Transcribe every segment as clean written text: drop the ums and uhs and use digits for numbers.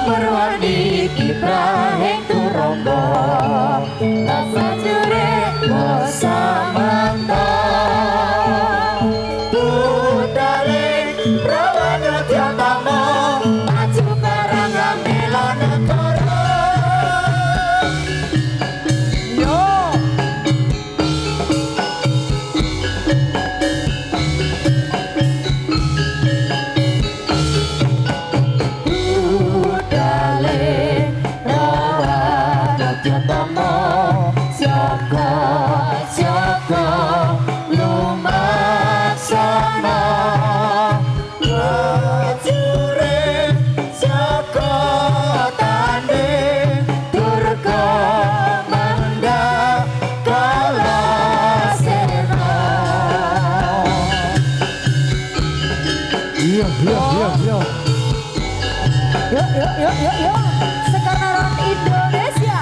merwani kiprahing turangga rasa jure samanta budale prawana tiatama maju barang mela negara yo Yuk, sekarang Indonesia.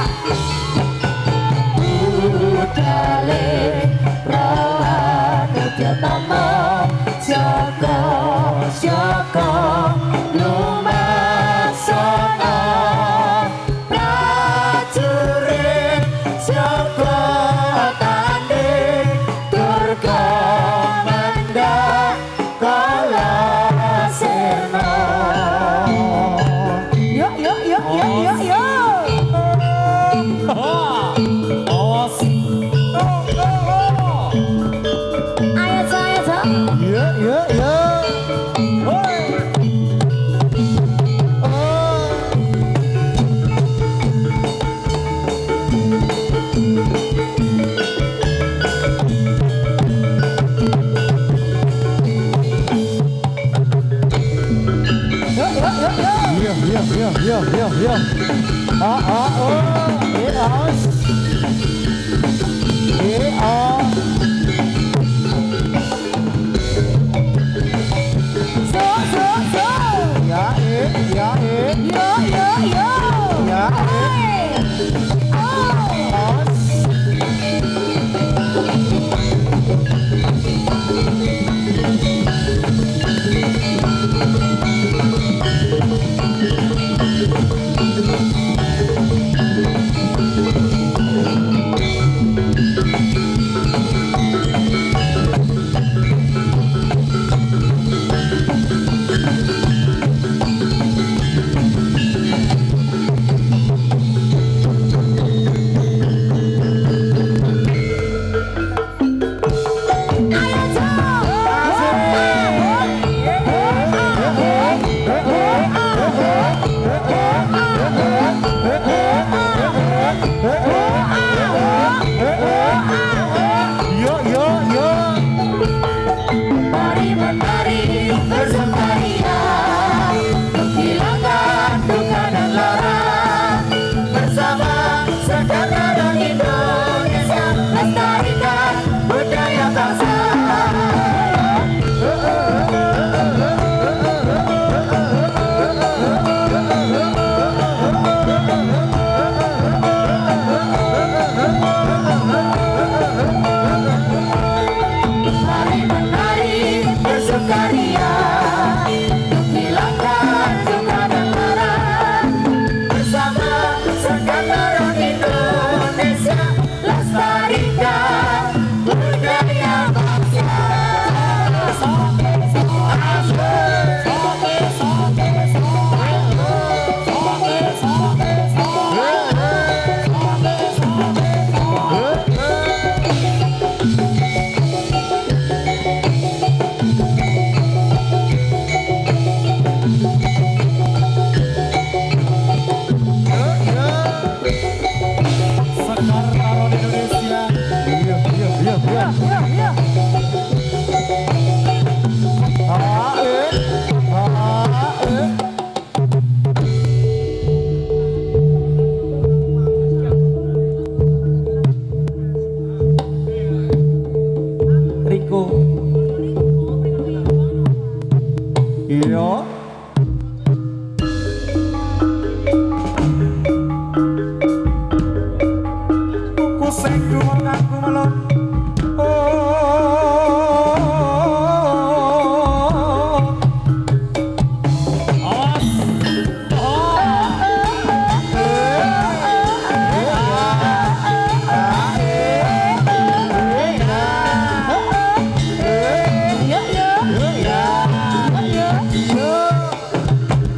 Budale prawan jatama Joko lumaksana prajurit Joko tanding durga mandak kala sirna. Yo.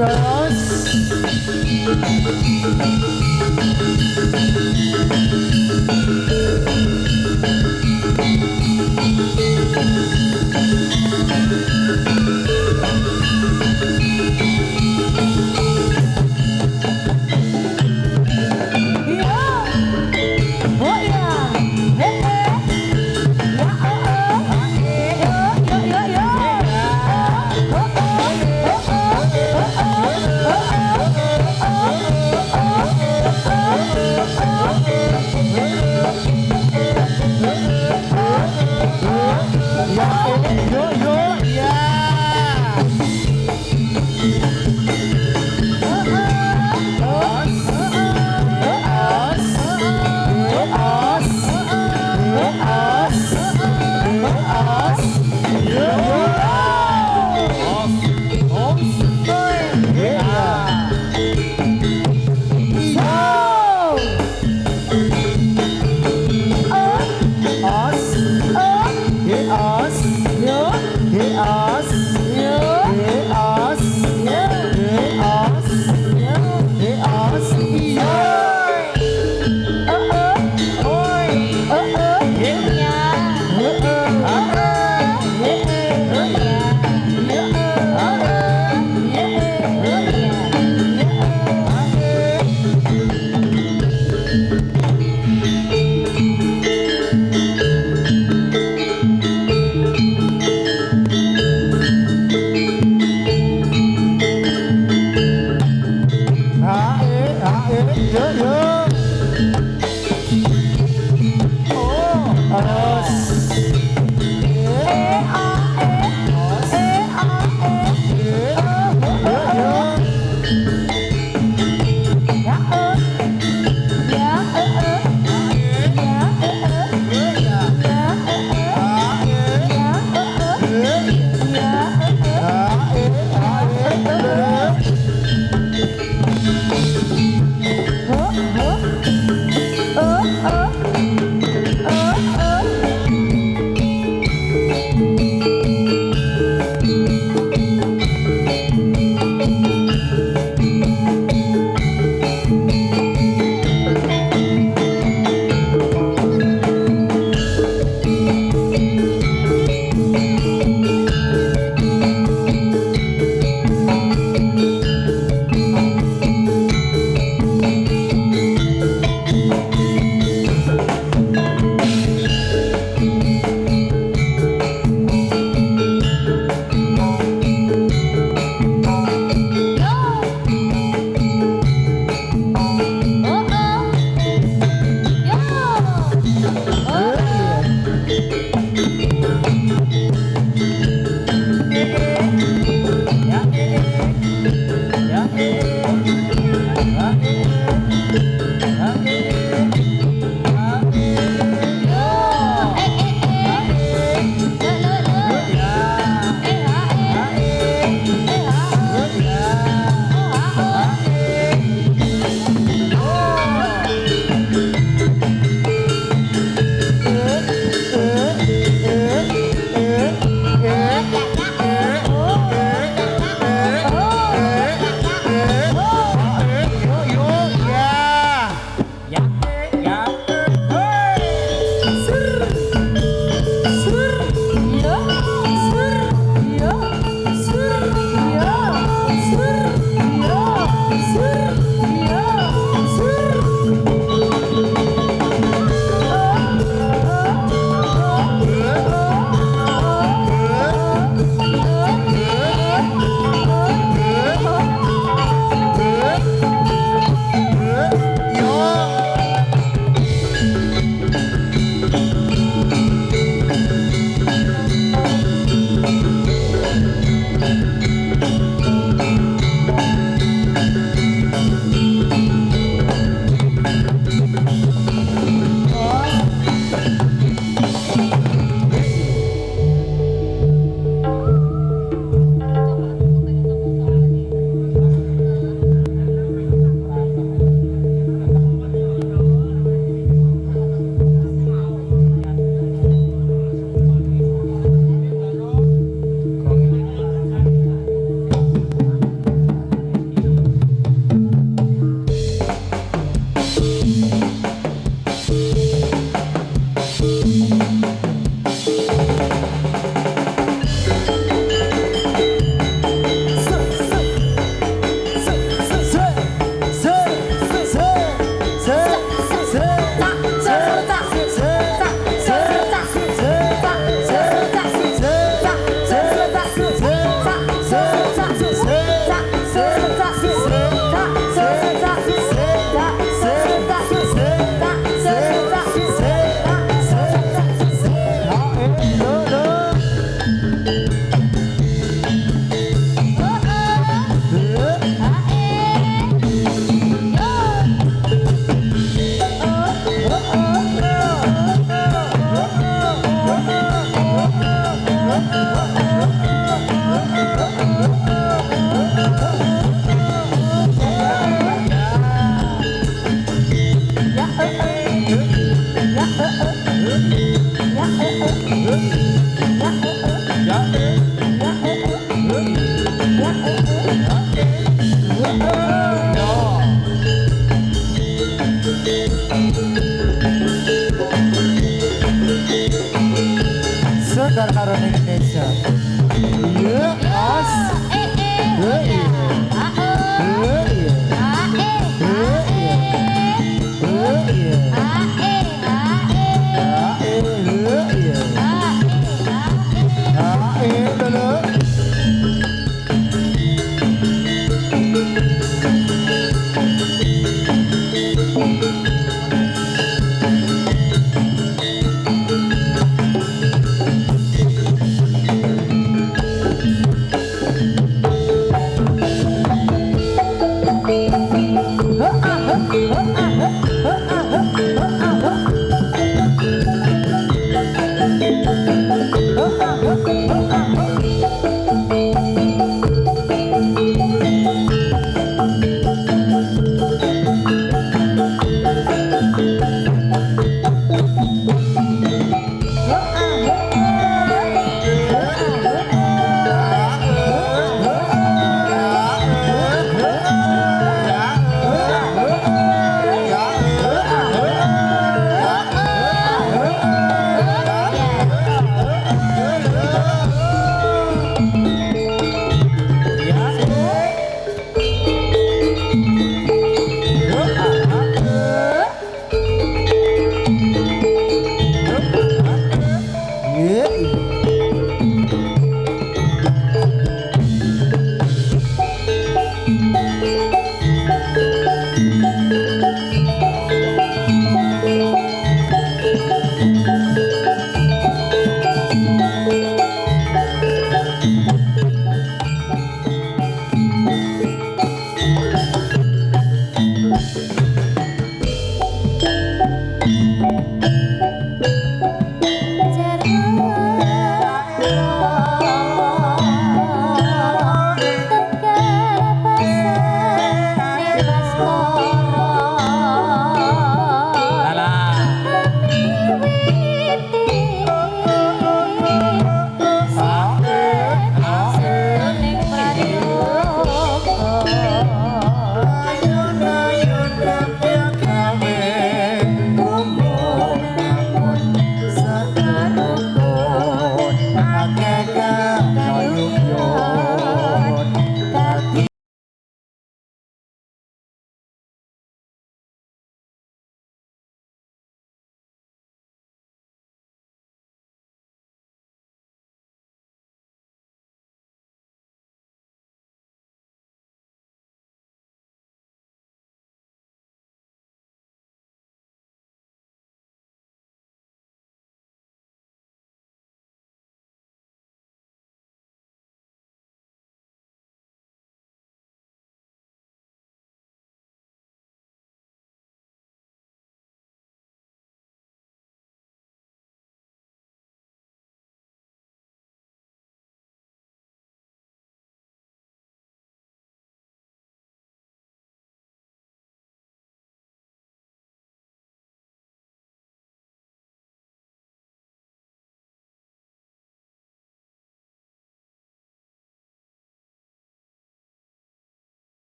Oh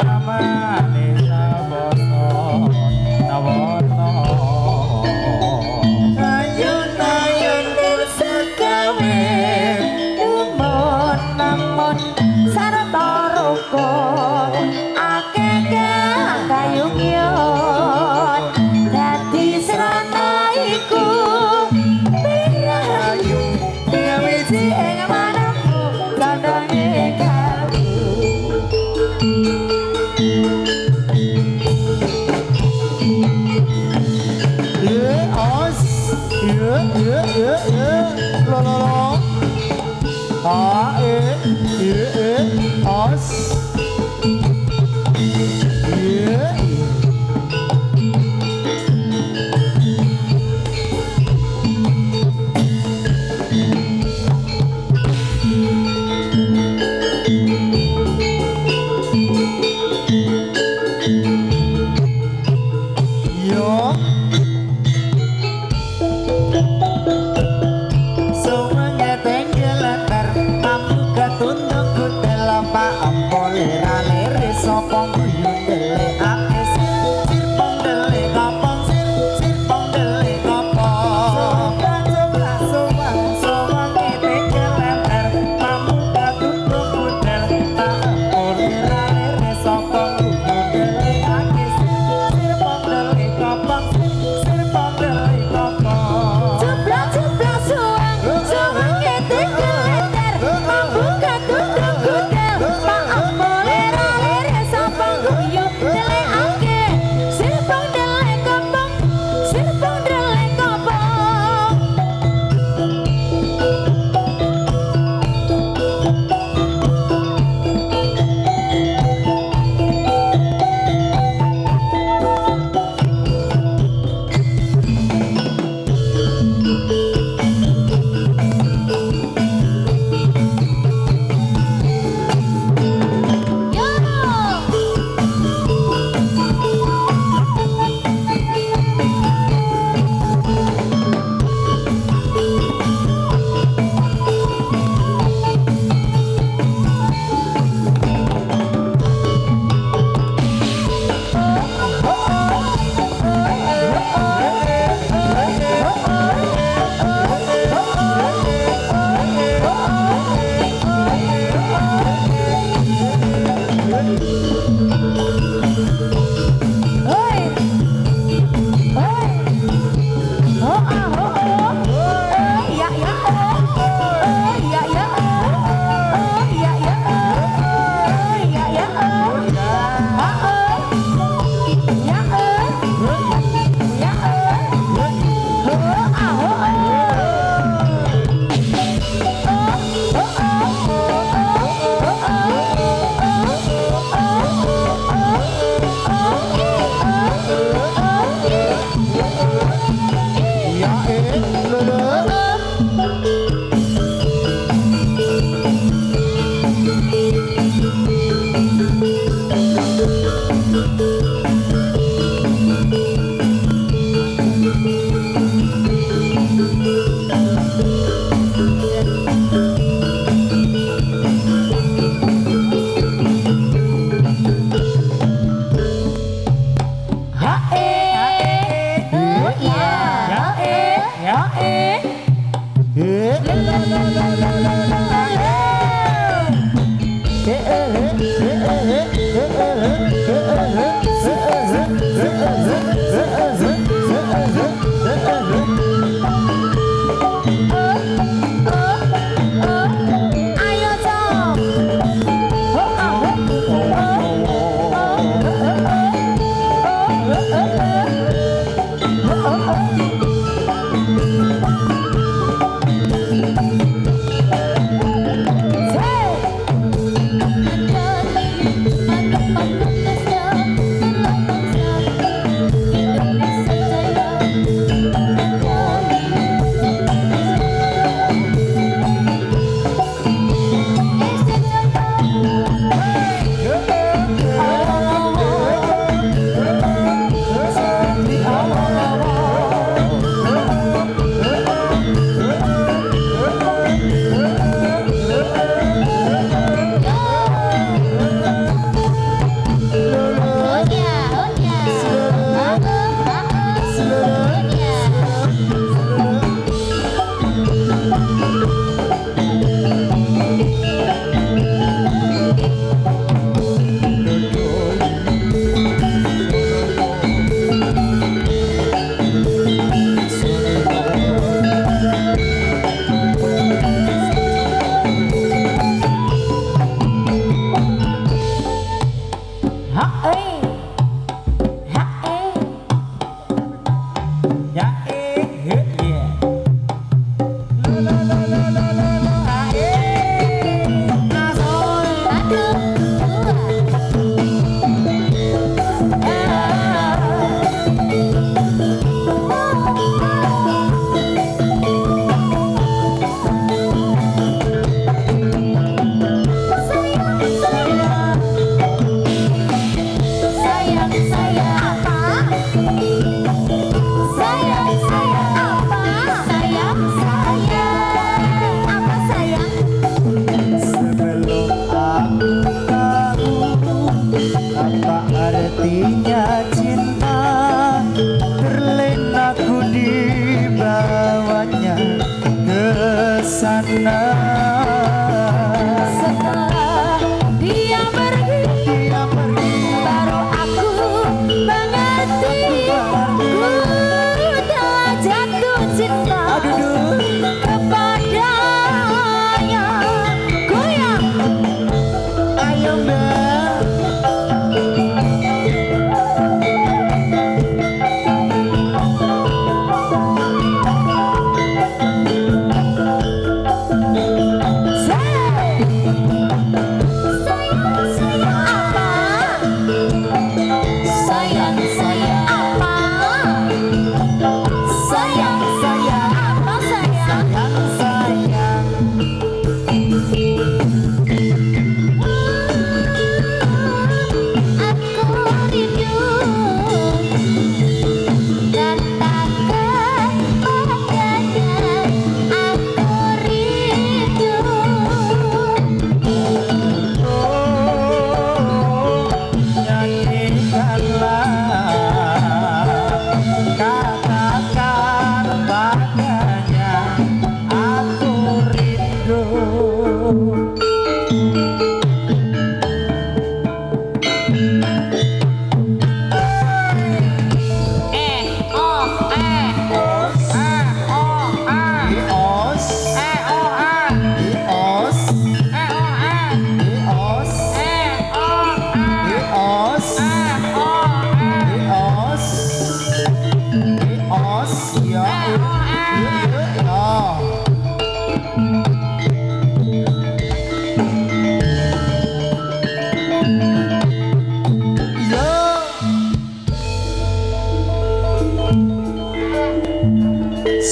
namane sabasa nawana ayun-ayun sekawe namun namun sarta rukun akeh kayuyon dadi serana iku pirayu ngawiji ing manapku kandange kalbu lo lo lo os yo sumangga tenggelatar kamu katunduk kutela pa ampol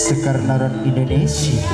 Sekar Naran Indonesia.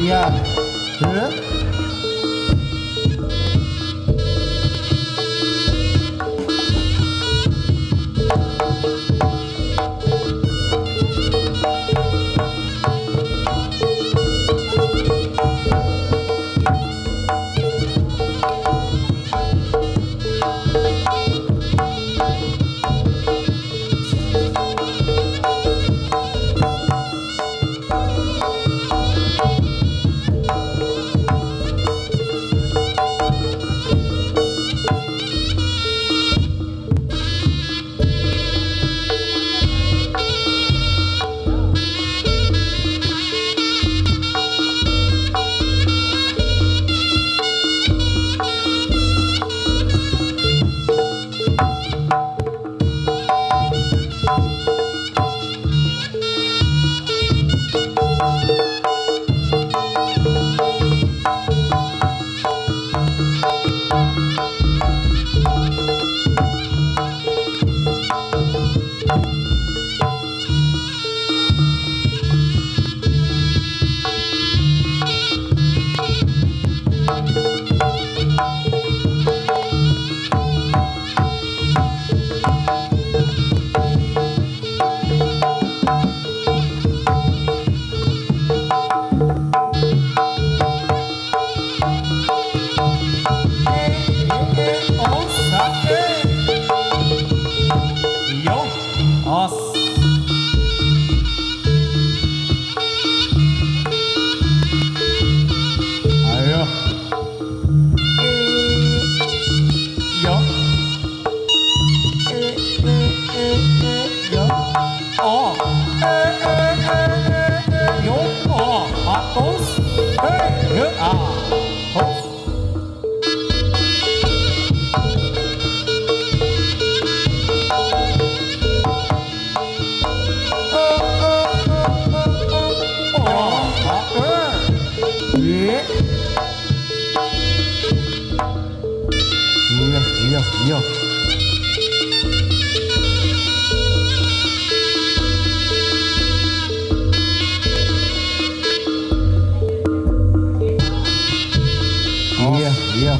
Ya. Iya. Iya.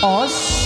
Os.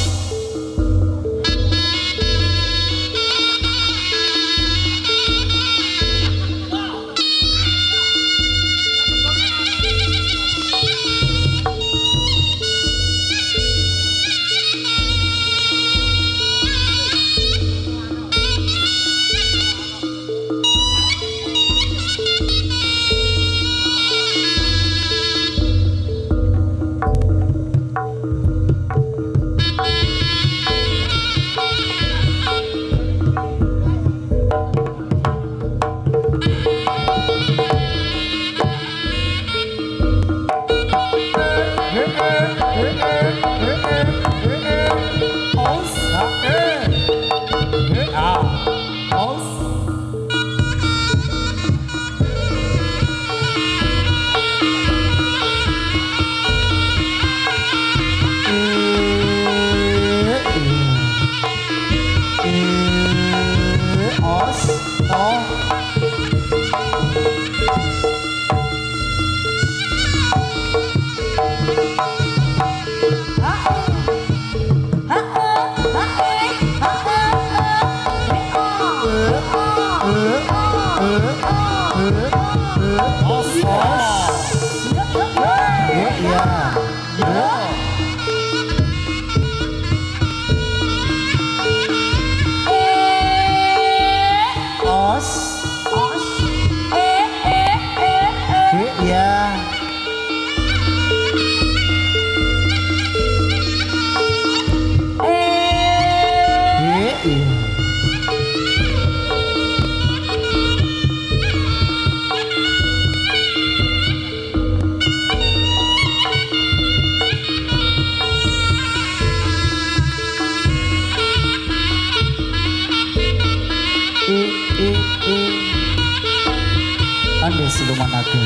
Ande siluman naga.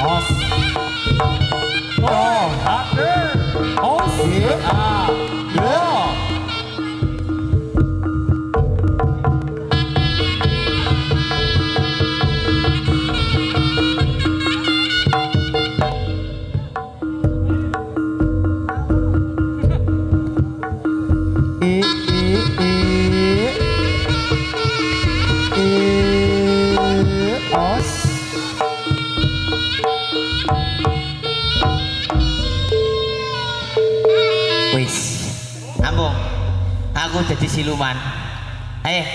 Os. Oh, ade. Os. Ya. Aku jadi siluman. Ayo,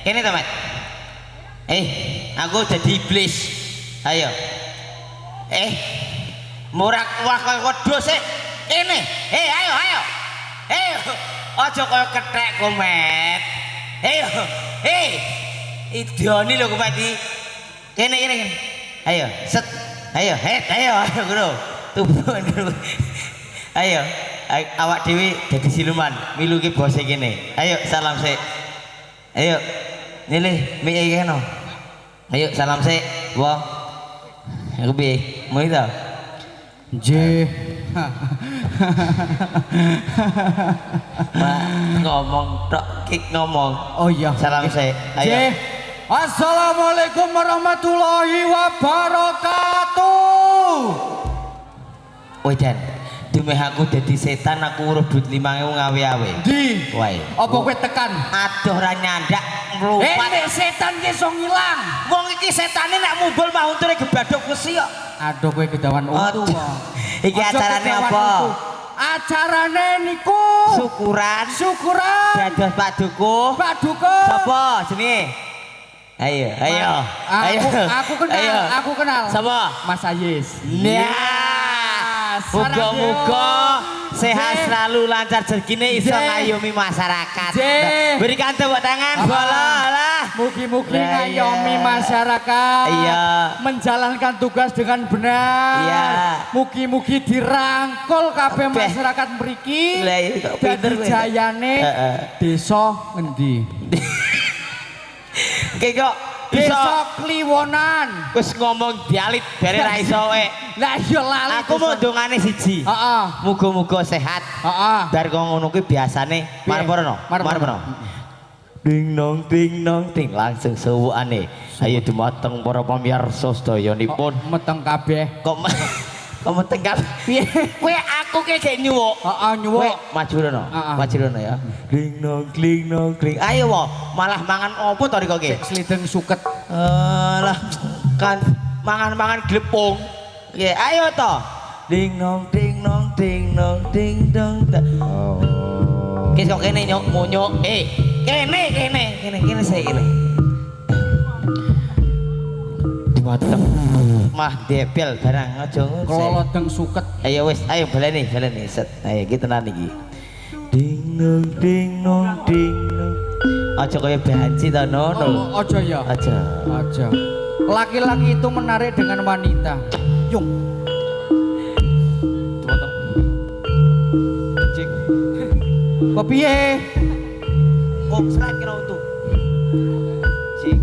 kene teman. Aku jadi iblis. Ayo. Murak wah wedhus sik. Kene. Ayo. Aja kaya kethek komet. Ayo. Idoni lho Kopati. Kene. Ayo, set. Ayo, bro. Tubuh. Ayo. Awak dewi jadi siluman milu ki bose kene. Ayo salam sik. Ayo nilih mik iki kene. Ayo salam sik. Wah. Aku piye? Mau itu? J. Ngomong tok kik ngomong. Oh iya. Salam sik. Ayo. J. Assalamualaikum warahmatullahi wabarakatuh. Wedan. Dumeh aku dadi setan aku rebut 5.000 ngawe-awe. Di. Wae. Apa kowe tekan? Aduh ra nyandak mlupat. Nek setan ki iso ngilang. Wong iki setane nek mumbul mah unture gebadok wesi kok. Aduh kowe kedawan untu. Iki acarane apa? Acarane niku Syukuran. Dados Padukuh. Sapa jenenge? Ayo. Aku kenal. Sapa? Mas Ayis. Muga-muga sehat selalu, lancar rezekine, iso ngayomi masyarakat. Berikan tepuk tangan bola. Mugi-mugi ngayomi masyarakat. Iya. Menjalankan tugas dengan benar. Iya. Mugi-mugi dirangkul kabeh masyarakat mriki. Dadi jayane desa ngendi? Oke kok Desa Kliwonan. Wis ngomong dialit bare ra iso kowe. Lah iya lali. Aku mau dongane siji. Heeh. Muga-muga sehat. Heeh. Bar kok ngono kuwi biasane marep-marep. Marep-marep. Ding nong ting langsung sewukane. Ayo dumateng para pamirsa sedayanipun. Meteng kabeh. Kok meteng kabeh. Piye? Kowe aku ki gek nyuwuk. Heeh, nyuwuk. Maju rono. Heeh. Maju rono ya. Ding nong kling. Ayo wo, malah mangan opo to riko ki? Slideng suket. Lah kan mangan-mangan glepung. Ya, ayo to. Ding nong ding dong. Oh. Ki kok kene nyok munyuk. Kene saya kene. Dimateng. Mah debel barang aja. Klolodeng suket. Ayo wis, ayo baleni set. Ayo kita tenan iki. Ding nong. Aja kaya banci to nono. Aja ya. Aja. Laki-laki itu menarik dengan wanita. Yung. Potong. Cik. Kok piye? Kok slide kira utuh. Cik.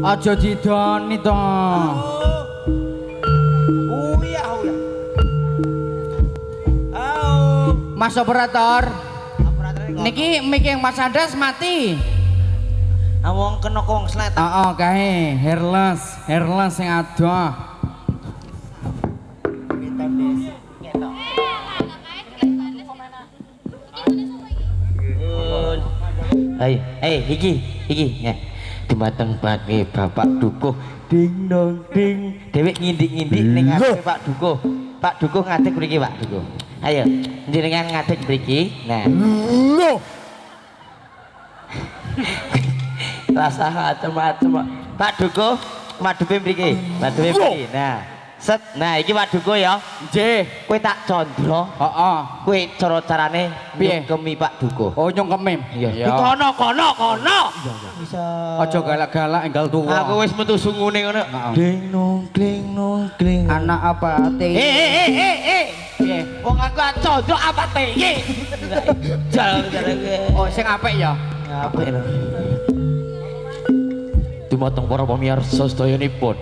Aja didoni to. Iya. Au. Mas operator. Niki mic yang Mas Andas mati. Wong kena kong slide. Heeh, kae hairless sing adoh. Ayo, iki ya. Dumateng badhe Bapak Dukuh. Ding dong ding. Dhewek ngindik-ngindik ning ngarepe Pak Dukuh. Pak Dukuh ngadeg mriki Pak Dukuh. Ayo, njenengan ngadeg mriki. Nah. Loh. Rasa macam-macam Pak Dukuh, madhepe mriki. Nah. Set. Nah, iki Pak Dukuh ya. Nggih. Kowe tak condro. Heeh. Kowe cara carane Piye? nyungkemi Pak Dukuh. Oh nyungkemim. Iya. Kono. Bisa. Aja galak-galak enggal tuwa. Aku wis metu sungune ngono. Ding nong kling. Anak apa? Piye? Wong aku condro apa teye? Jalan-jalan. Oh sing apik ya. Apik lho. Dumateng para pamirsa sedayanipun.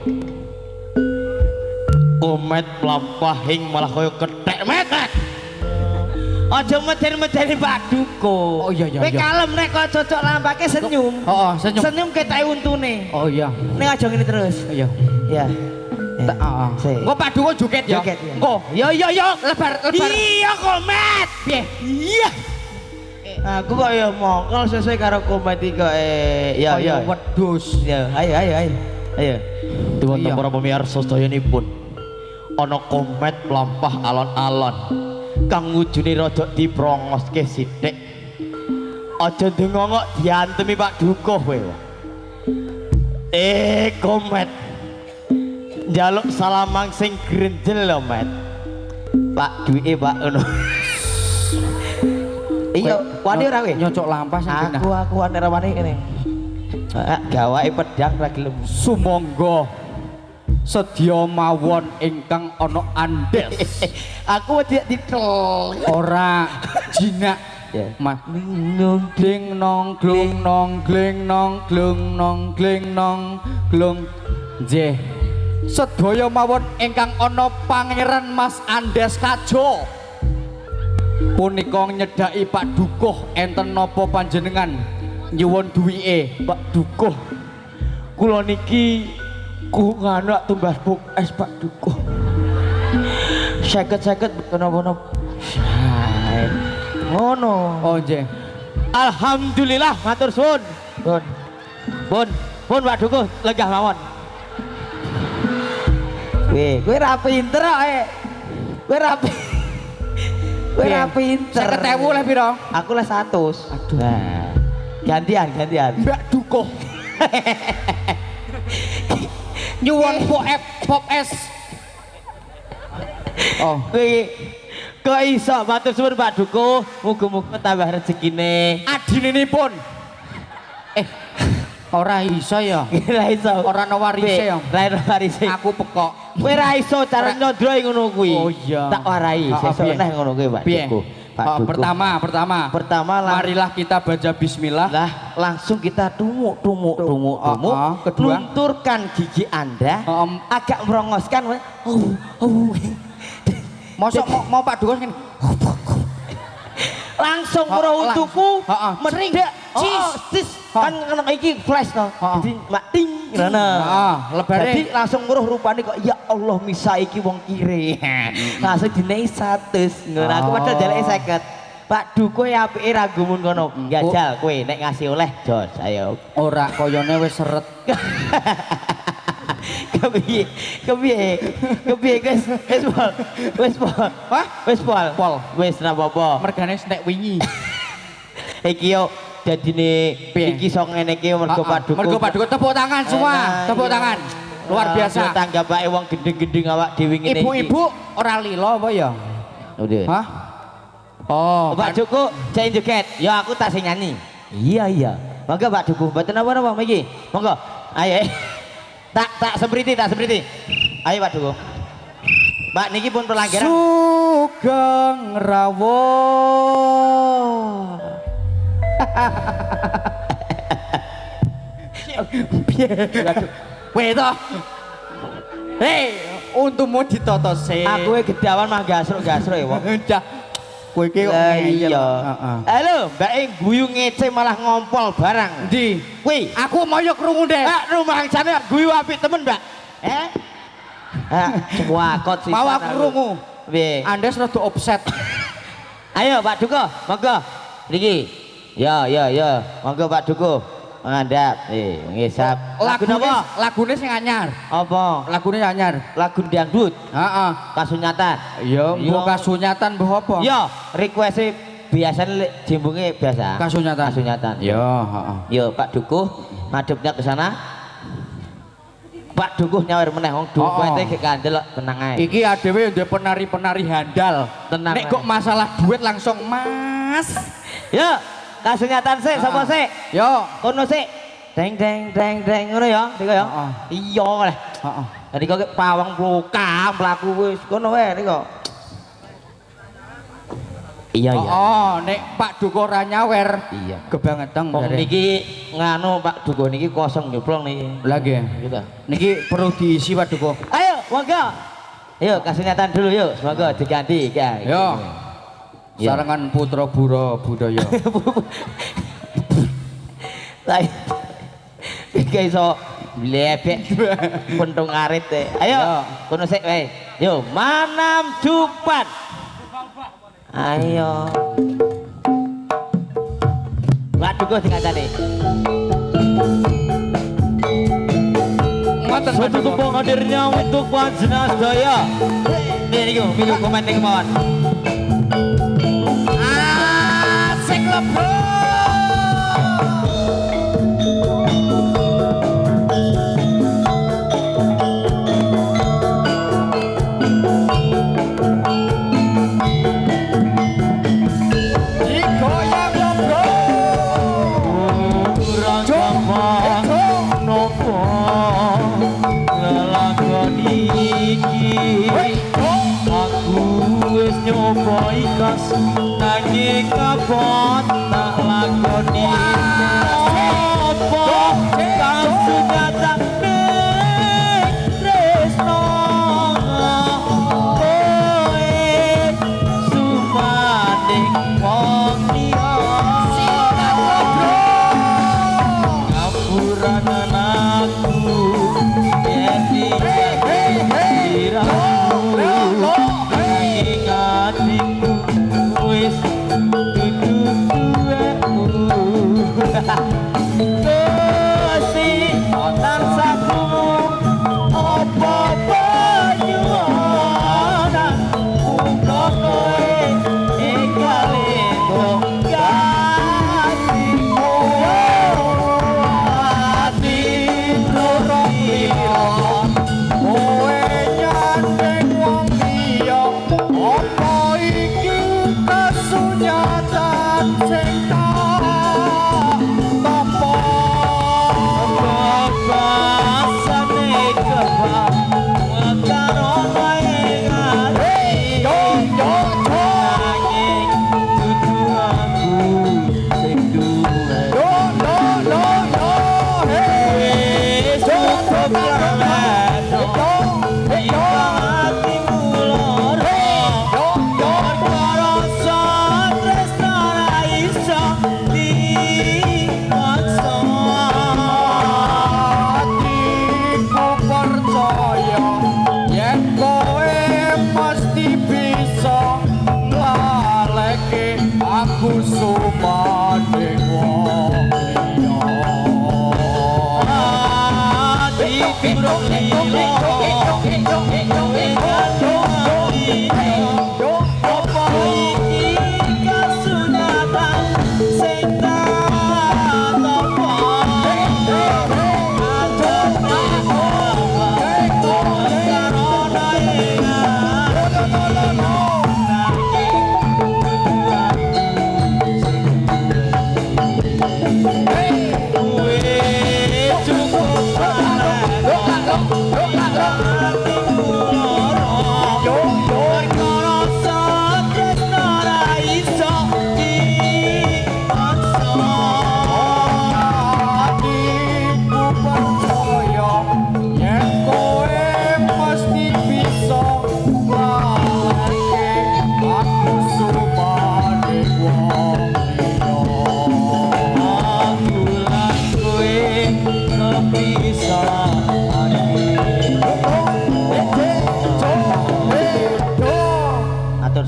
Komet mlampahing malah kaya kethek metek. Aja meden-medeni Pak Dukuh. Oh iya. Kowe kalem nek kok cocok lampake senyum. Heeh, senyum. Senyum ketoke untune. Oh iya. Ning aja ngene terus. Iya. Ya. Heeh. Engko Pak Dukuh joget ya. Joget ya. Engko. Yo. Lebar. Iya Komet. Piye? Iya. Aku kok ya mongkol sesuai karo Komet iki kok ya. Wedhus. Ya, ayo. Dumateng para pamirsa sedayanipun. Ana komet mlampah alon-alon kang wujune rada diprongoske sithik. Aja ndengok diantemi Pak Dukuh kowe. Komet. Njaluk salamang sing grenjel lho, Met. Pak duwike Pak ngono. Iya, wani ora kowe? Nyocok lampah sing Aku nek wani kene. Gawake pedang ra gelem. Sumangga sedya mawon ingkang ana andes. Aku tidak ditel. Ora jinak. Ya. Mas ding nong glung. Nggih. Sedaya mawon ingkang ana Pangeran Mas Andes Kajo. Punika nyedhaki Pak Dukuh enten napa panjenengan nyuwun duwike Pak Dukuh. Kula niki ku nganak tumbas buk es Pak Dukuh. 50 napa-napa. Ngono. Oh nggih. Alhamdulillah matur suwun. Pun Pak Dukuh legah mawon. Kowe ra pinter kok. Kowe ra pinter. 50.000 le pira? Aku le 100. Aduh. Nah. Gantian. Mbak Dukuh. Nyuwun pop es. Oh, kok iso matur suwun Pak Dukuh, muga-muga tambah rezekine. Adininipun. Ora iso ya. Ora iso. Ora ana warise ya. Ora ana warise. Aku pekok. Kowe ra iso cara nyondroe ngono kuwi. Oh iya. Tak warai sesuk neh ngono kuwi Pak Dukuh. Pak Dukuh. Pertama marilah kita baca bismillah. Lah langsung kita tumuk. Kedua, lunturkan gigi Anda. Agak merongoskan. Mosok mau Pak Dukuh ngene. Langsung roh tuku medek cis kan kena iki flash to. Jadi mak ting ngono. Lebare. Jadi langsung nguruh rupane kok ya Allah misa iki wong kire. Langsung dinei 100 ngono. Aku padahal jaleke 50. Pak Dukuh apike ra gumun kono. Gajal kowe nek ngasih oleh jos ayo. Ora koyone wis seret. Kepiye wis napa-apa mergane nek wingi iki yo dadine iki sok ngene iki mergo Pak Dukuh tepuk tangan semua tepuk tangan luar biasa tanggapake wong gendeng-gendeng awak dhewe ngene iki ibu-ibu ora lilo apa ya hah oh Pak Dukuh jek joget ya aku tak sing nyanyi iya monggo Pak Dukuh mboten apa-apa iki monggo ayo tak sepriti ayo Pak Dukuh Mbak niki pun pelanggaran Sugeng Rawuh piye kowe to hei untumu ditoto sik aku gedawan mah gasruk ya wong kowe iki kok iya halo mbak guyu ngece malah ngompol barang ndi kowe aku moyo krungu deh rumah jane guyu apik temen mbak cuakot sih mau aku krungu piye Andes rada offset ayo Pak Dukuh monggo niki ya monggo Pak Dukuh ngandap ngisap lagune sing anyar apa lagune anyar lagu dangdut heeh kasunyatan iya mbok kasunyatan mbok apa iya request biasanya jembunge biasa kasunyatan iya heeh yo Pak Dukuh madhepnya ke sana Pak Dukuh nyawer meneh wong duwete gek kandel tenang ae iki adewe ndek penari-penari handal tenang nek kok masalah duit langsung Mas yo kasunyatan sik sapa sik yo kono sik deng ngono ya niku ya iya oleh heeh tadi kok pawang mlaku wis kono wae niku iya nek Pak Dukuh ora nyawer iya kebangetan niki nganu Pak Dukuh niki kosong nyeplong niki lagi gitu niki perlu diisi Pak Dukuh ayo monggo ayo kasunyatan dulu yuk semoga diganti ya yo sarangan putra budaya Lah iki iso lebek pentung arit ayo kono sik wae yo manam jupat ayo Pak Dukuh dikandani ngoten Pak Dukuh hadirnya untuk panjenengan sedaya niku milu komen ning mawon asik lho bro nyoba ikhlas nanging kapot tak lakoni apa kasunyatan tresno kowe sumaning wong liya ngapuran aku jadi hatiku wis dudu duweku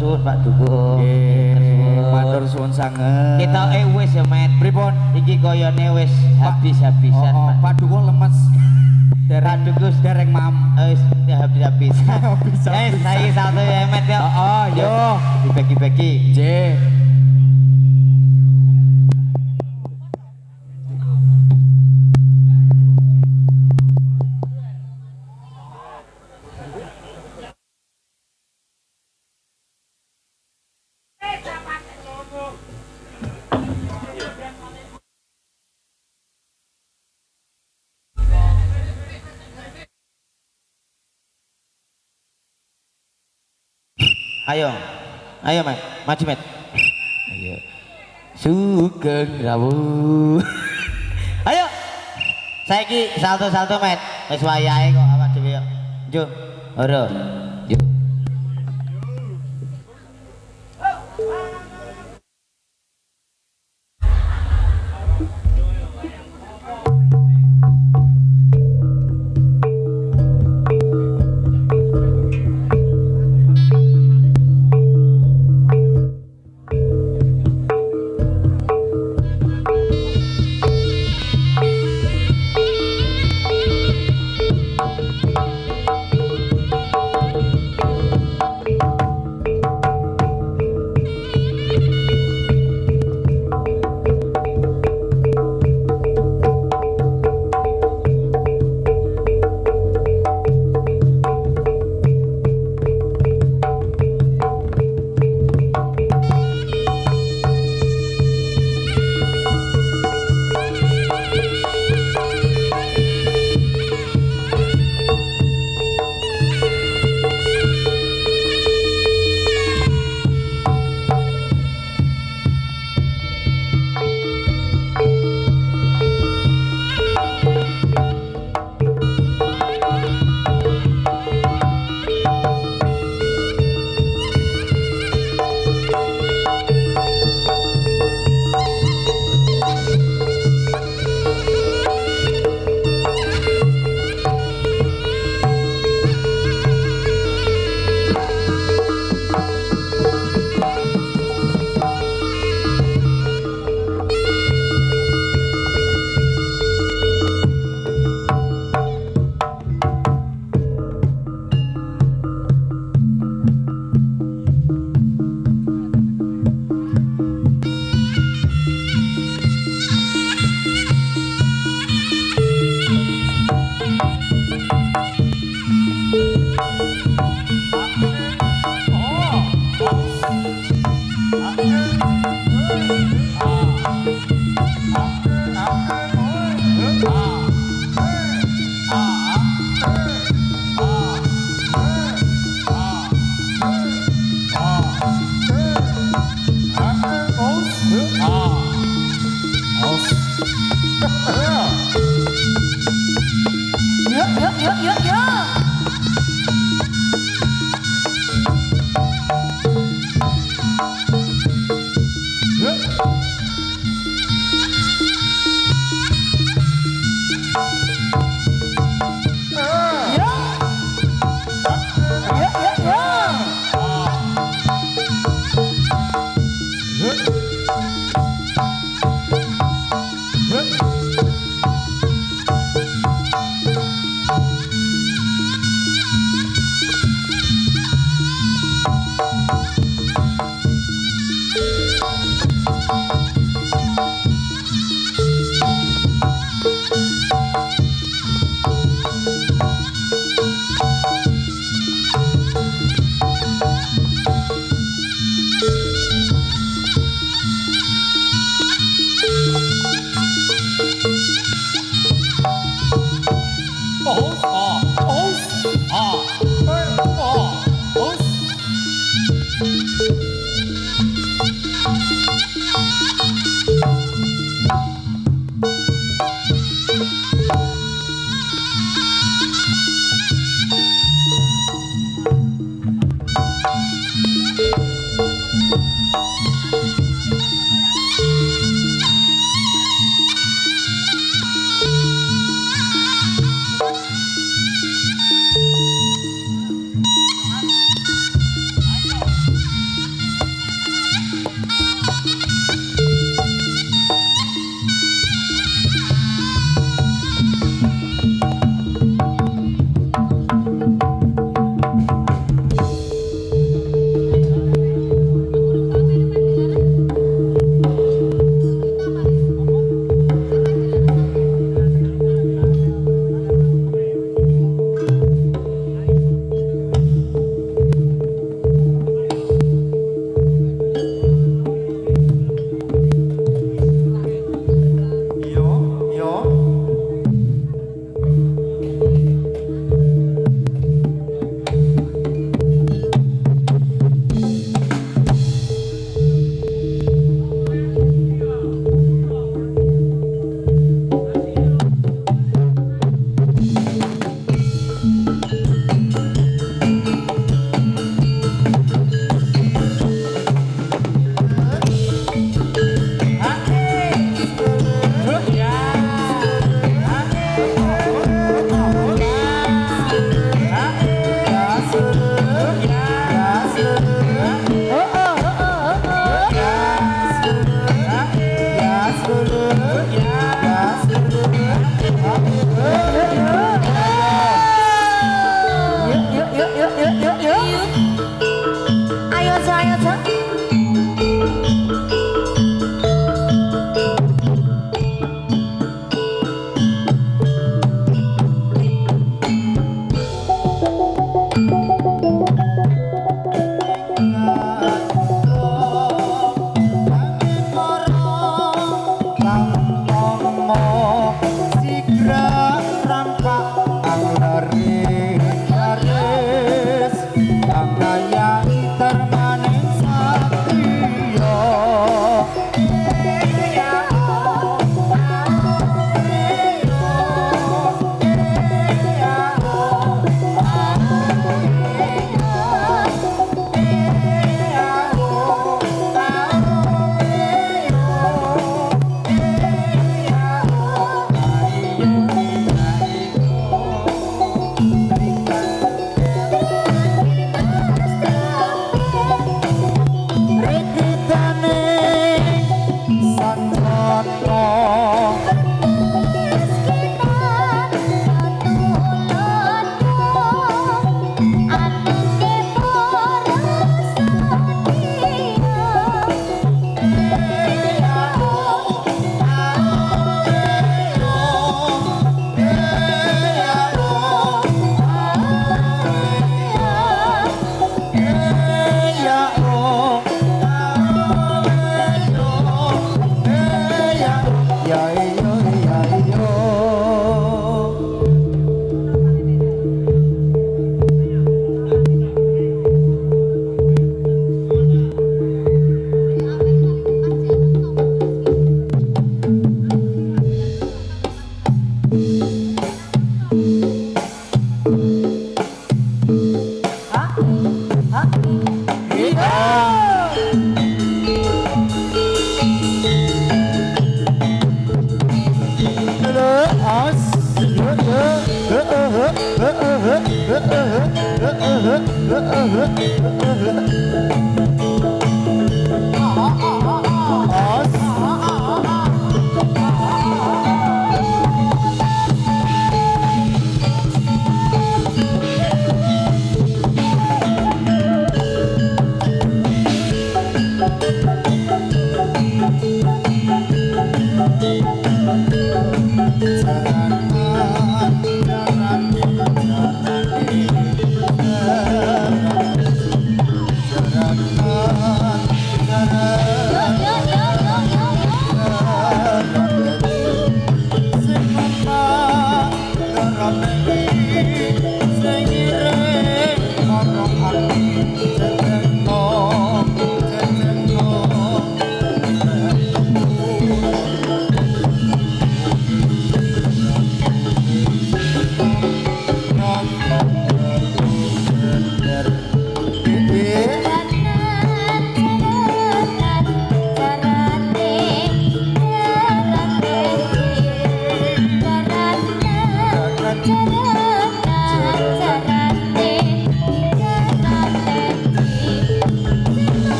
suwun Pak Dukun. Matur suwun sanget. Kita wis ya Met. Pripun? Iki koyone wis habis-habisan Oh, Pak. Pak Dukun lemes. Pak Dukun dereng mam. wis habis-habisan. Habis-habisan. Saiki salto ya Met yo. Oh, yo. Dibagi-bagi. J. Ayo. Ayo Met, maju Met. Ayo. Sugeng rawuh. Ayo. Saiki salto-salto Met. Wis wayahe kok awak dhewe yo. Yo. Ora. Yo.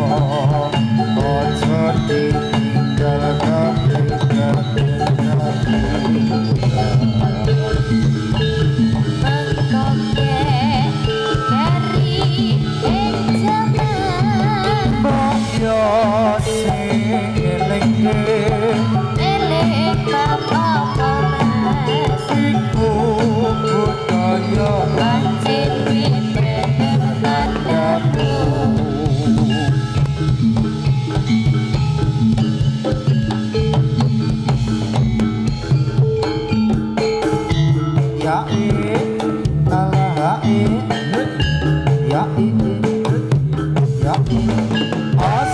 ojo ditinggal kabeh mengkoke dari jaman yo sing eling elek apa mas iku budaya pancen tandamu ya Allah ya ya as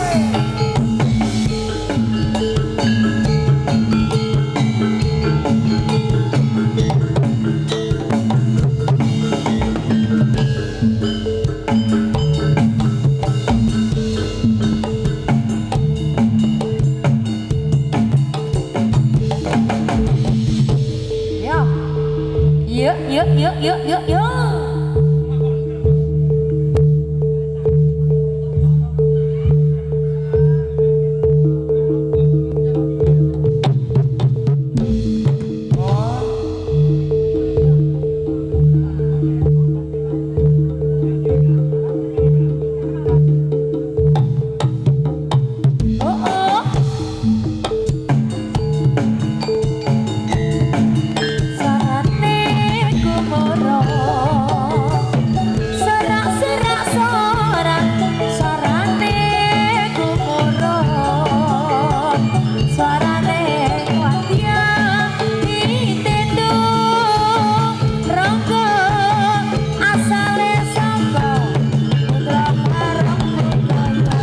Yuk. sarane kumoro serak-serak sorak sarane kumoro sarane wadya ditendo ronggo asale saka putra marang budaya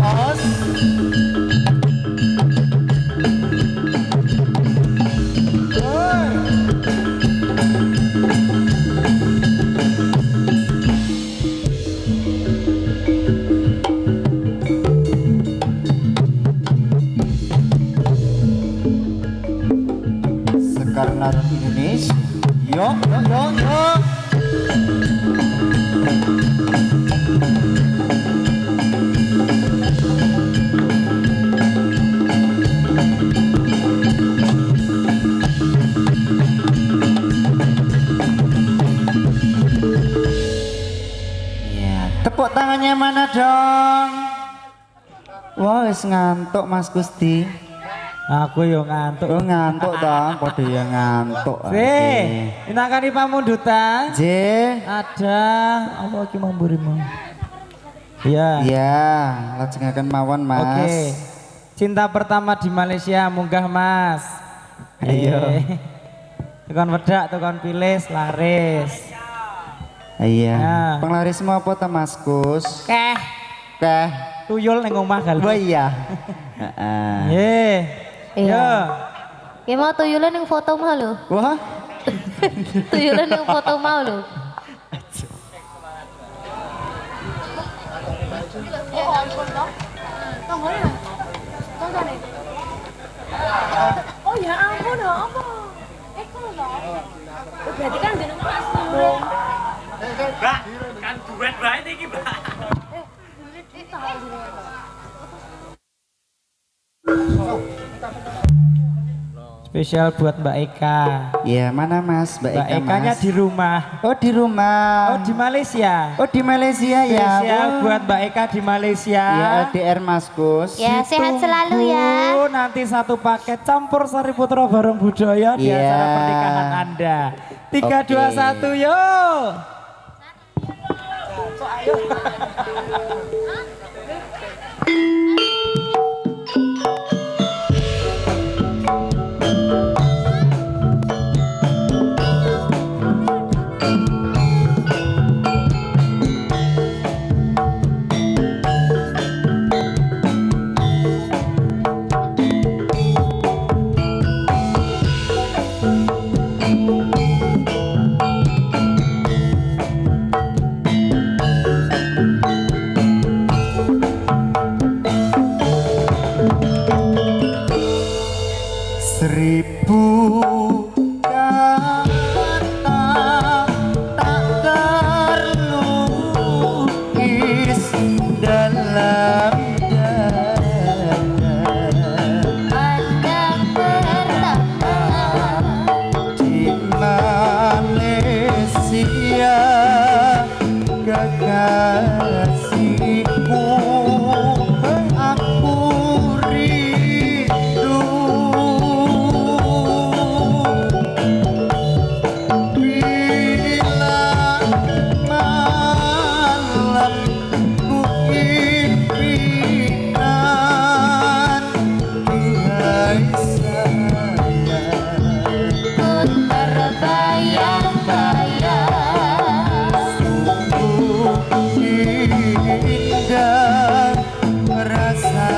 os Sekarang Indonesia yo ya tepuk tangannya mana dong. Wah wis ngantuk Mas Gusti. Aku yo ngantuk. Oh ngantuk dong, padha ya ngantuk. Inakani pamundutan. J. Ada apa iki memburimu? Iya. Ya, lajengaken mawon Mas. Oke. Cinta pertama di Malaysia munggah Mas. Ayo. Tukang wedak, tukang pilis, laris. Iya. Ya. Penglarismu apa ta Mas Kus? Keh, Keh. tuyul ning omah gal. Oh iya. Heeh. Nggih. Iya. Ya mau tuyulan yang foto mau lo. Wah, Tuyulan yang foto mau lo. Oh ya ampun, apa? Kok lho. Berarti kan jenenge Mas Nurul. Mbak, kan duet bae iki, Mbak. Spesial buat Mbak Eka. ya mana Mas? Mbak Mbak Eka Ekanya Mas. di rumah. Oh di rumah. Oh di Malaysia. Oh di Malaysia ya. Spesial Oh. buat Mbak Eka di Malaysia. Ya LDR Mas Kus. Ya sehat selalu ya. Tunggu nanti satu paket campur sari putra bareng budaya di Iya. acara pernikahan Anda. 3, Oke. 2, 1, yo. Seribu kata tak terlukis dalam dada. Pandang pertama Di Malaysia kekasihku aku rindu bila malam ku impikan hai sayang ku terbayang-bayang indah rasa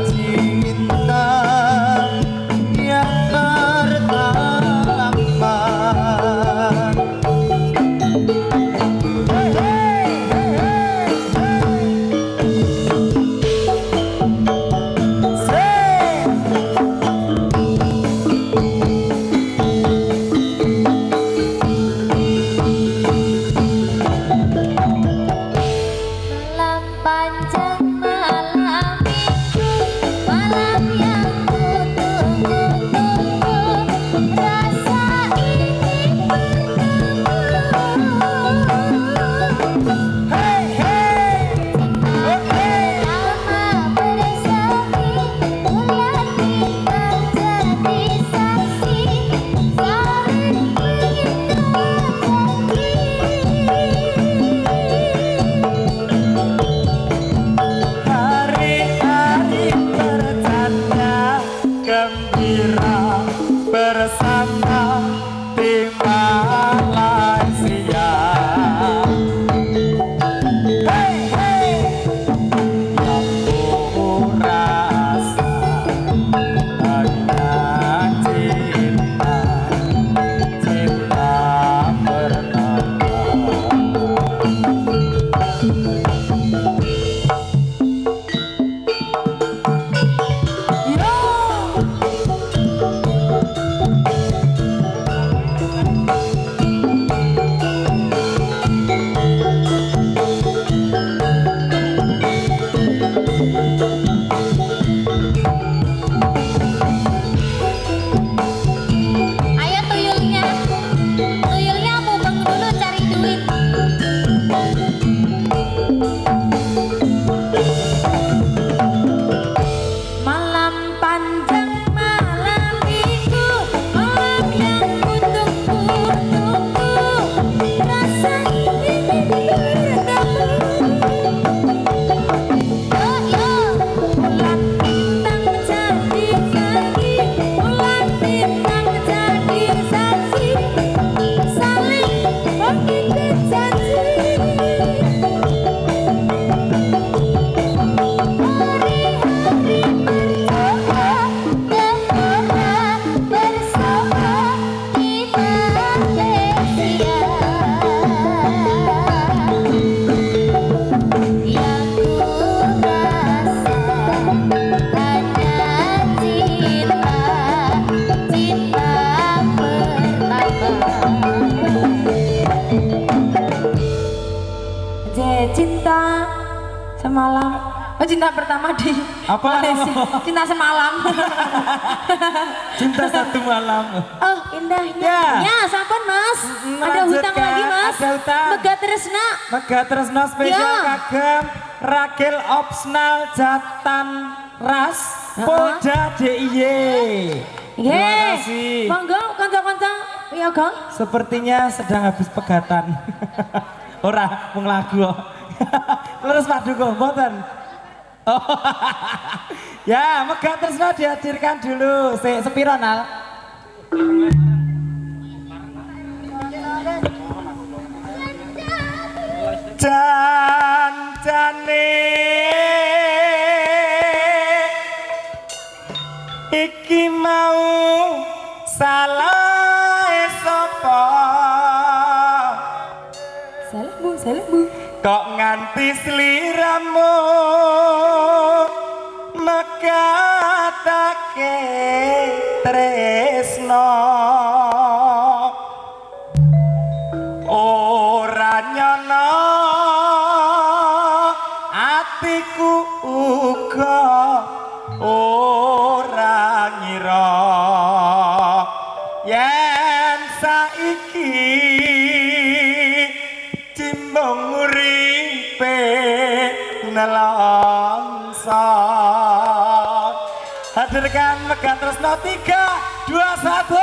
cinta yang pertama. malam panjang malam minggu malam yang ku tunggu-tunggu rasa ini lama bersemi bulan bintang jadi saksi saling mengikat janji. Hari-hari bercanda gembira bersama di Malaysia. Hey, hey. Yang ku rasa hanya cinta, cinta pertama. Ayo tuyulnya mubeng dulu cari duit. Malam panjang malam minggu malam yang ku tunggu-tunggu rasa ingin bertemu. Yo bulan bintang jadi lagi bulan bintang jadi saksi saling mengikat janji. Hari-hari berdoa bersama di Malaysia. Yang ku rasa hanya cinta, cinta pertama. Cinta semalam. Oh, cinta pertama di Apa? Malaysia. Cinta semalam. Cinta satu malam. Oh, indahnya. Ya. Ya, sampun Mas. Ada Melanjutkan, hutang lagi Mas. ada hutang. Megah Tresna. Mega Tresna spesial Ya. kagem Ragil Opsnal Jatan Ras Polda DIY. Terima Nggih. kasih. Monggo kanca-kanca ya, Gang. Sepertinya sedang habis pegatan. Ora mung lagu kok. Terus Pak Duko mboten. Oh. Ya, Mega Tresna dihadirkan dulu. Sepiro Nal? Jan-jane iki mau salah sapa? Salahmu. Kok nganti sliramu mekatake tresno ora nyono atiku uga ora ngira yen saiki cimbung uripe nelangsa hadirkan Megan Tresno 3, 2, 1.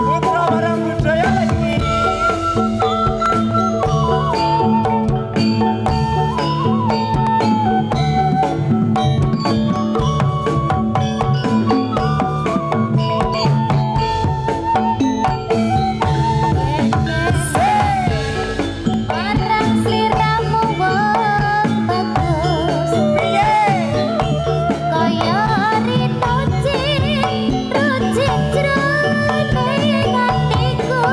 Putra Barang Budaya lagi. Barang sliramu wong bagus kaya rito ruci jroning atiku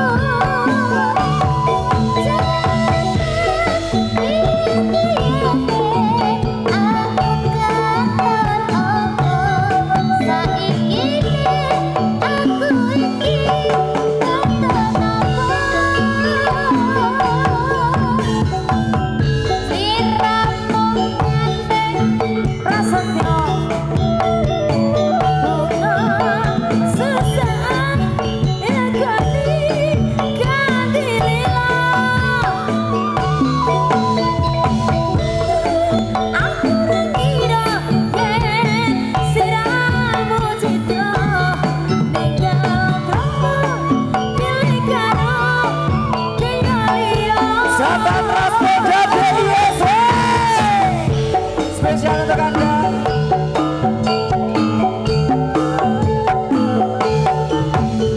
Sahabat Raspoda DIS spesial untuk Anda.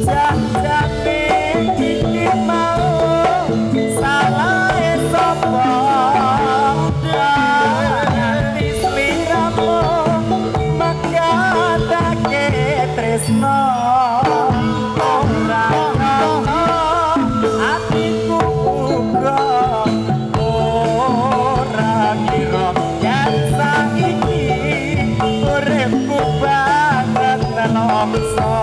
Janjane iki mau salah sapa nganti sliramu megatake tresno ora ngono atiku uga ora kira yen saiki uripku banget nelongso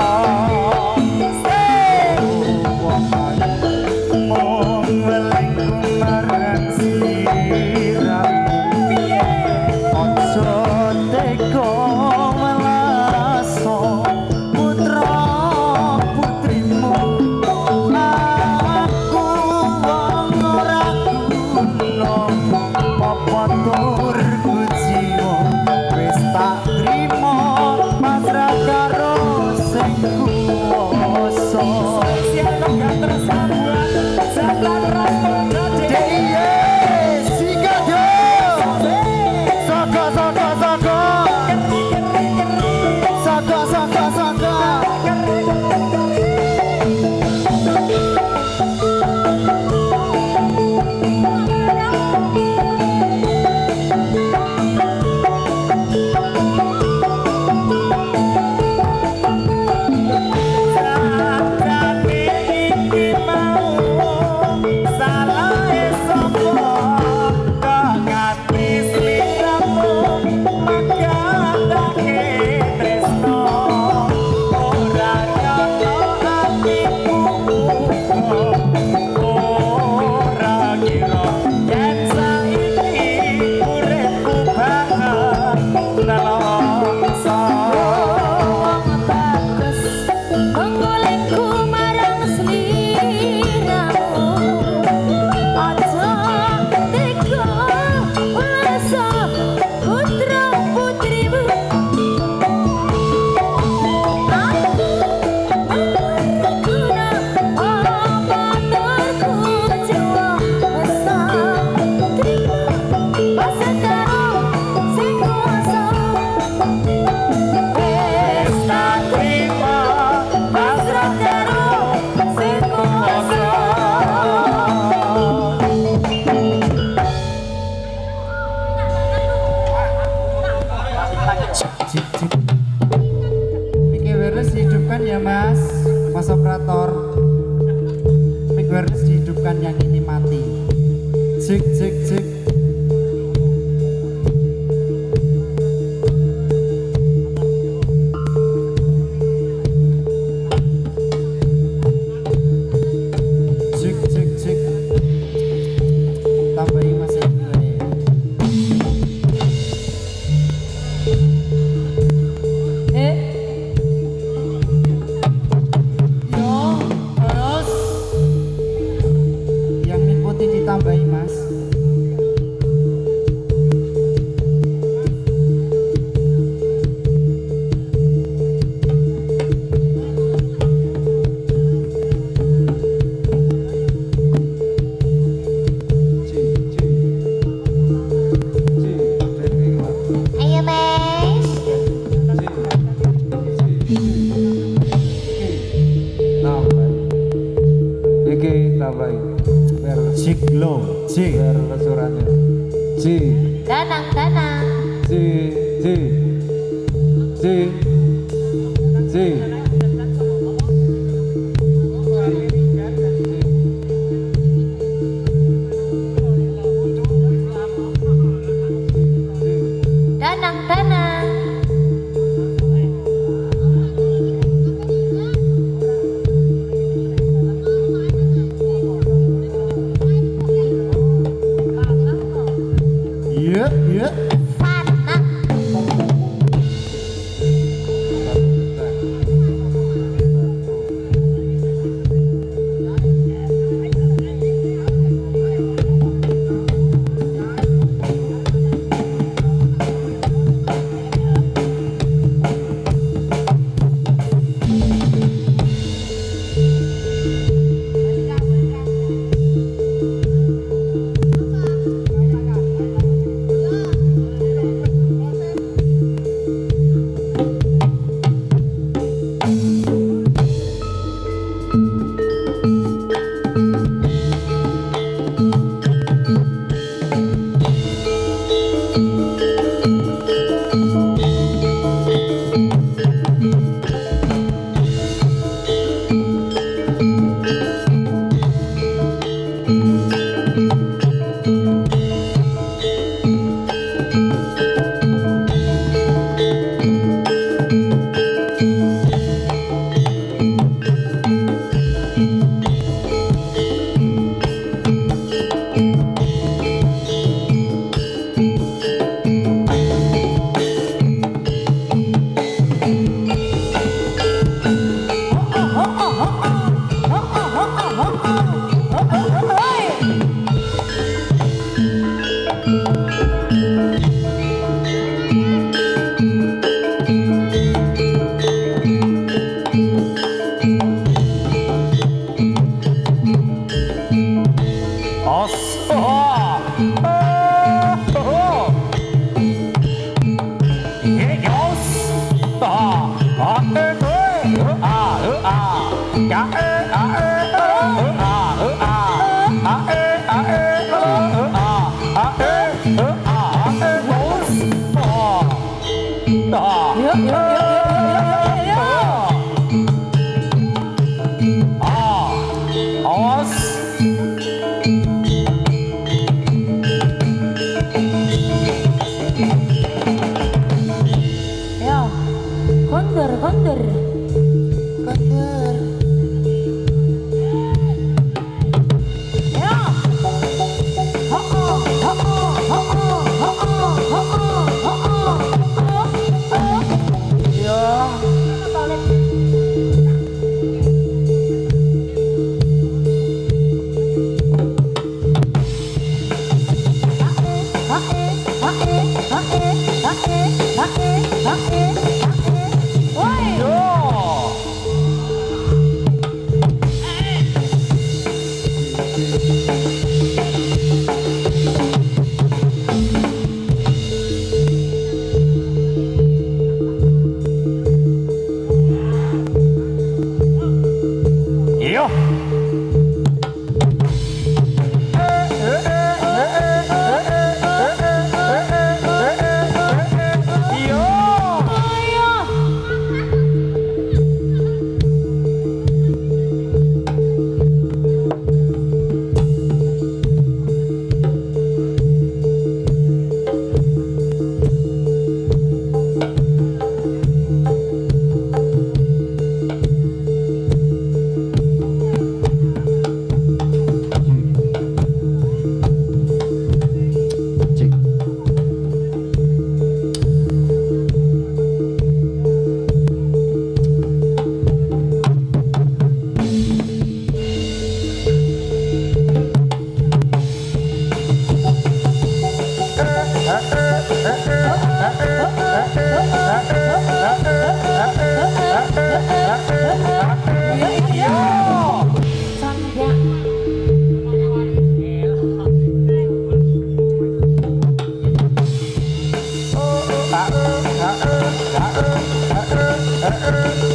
mung melengku marang sliramu piye aja tega melaso putra putrimu aku wong ora guna apa turku jiwa wis tak trimo pasrah karo sing kuwasa spesial Megan Tresno Sahabat Raspoda DIS Sikado Saka saka saka saka saka saka Janjane iki mau salah Wireless dihidupkan ya mas, mas operator. Mic wireless dihidupkan, yang ini mati. Cek cek cek. Cek cek cek. Tambahin mas ini. Yang ngikuti ditambahi mas. Ayo mas. Iki tambahin biar Cik lo, cik. biar suaranya. Ji, Danang danang. ji, ji, ji, ji. Danang danang. Iya, iya. Sana. Kondur, kondur. Kondur. Ya. Ho ho ho ho ho ho ho. Ya.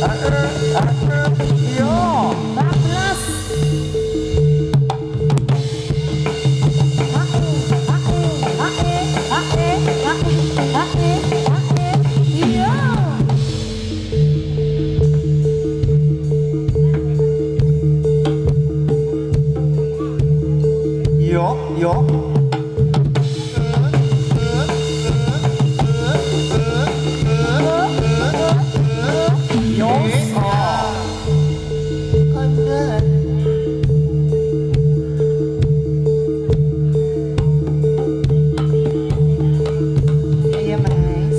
Yo. Bablas. Iya. Yo, yo. Iya, Mas.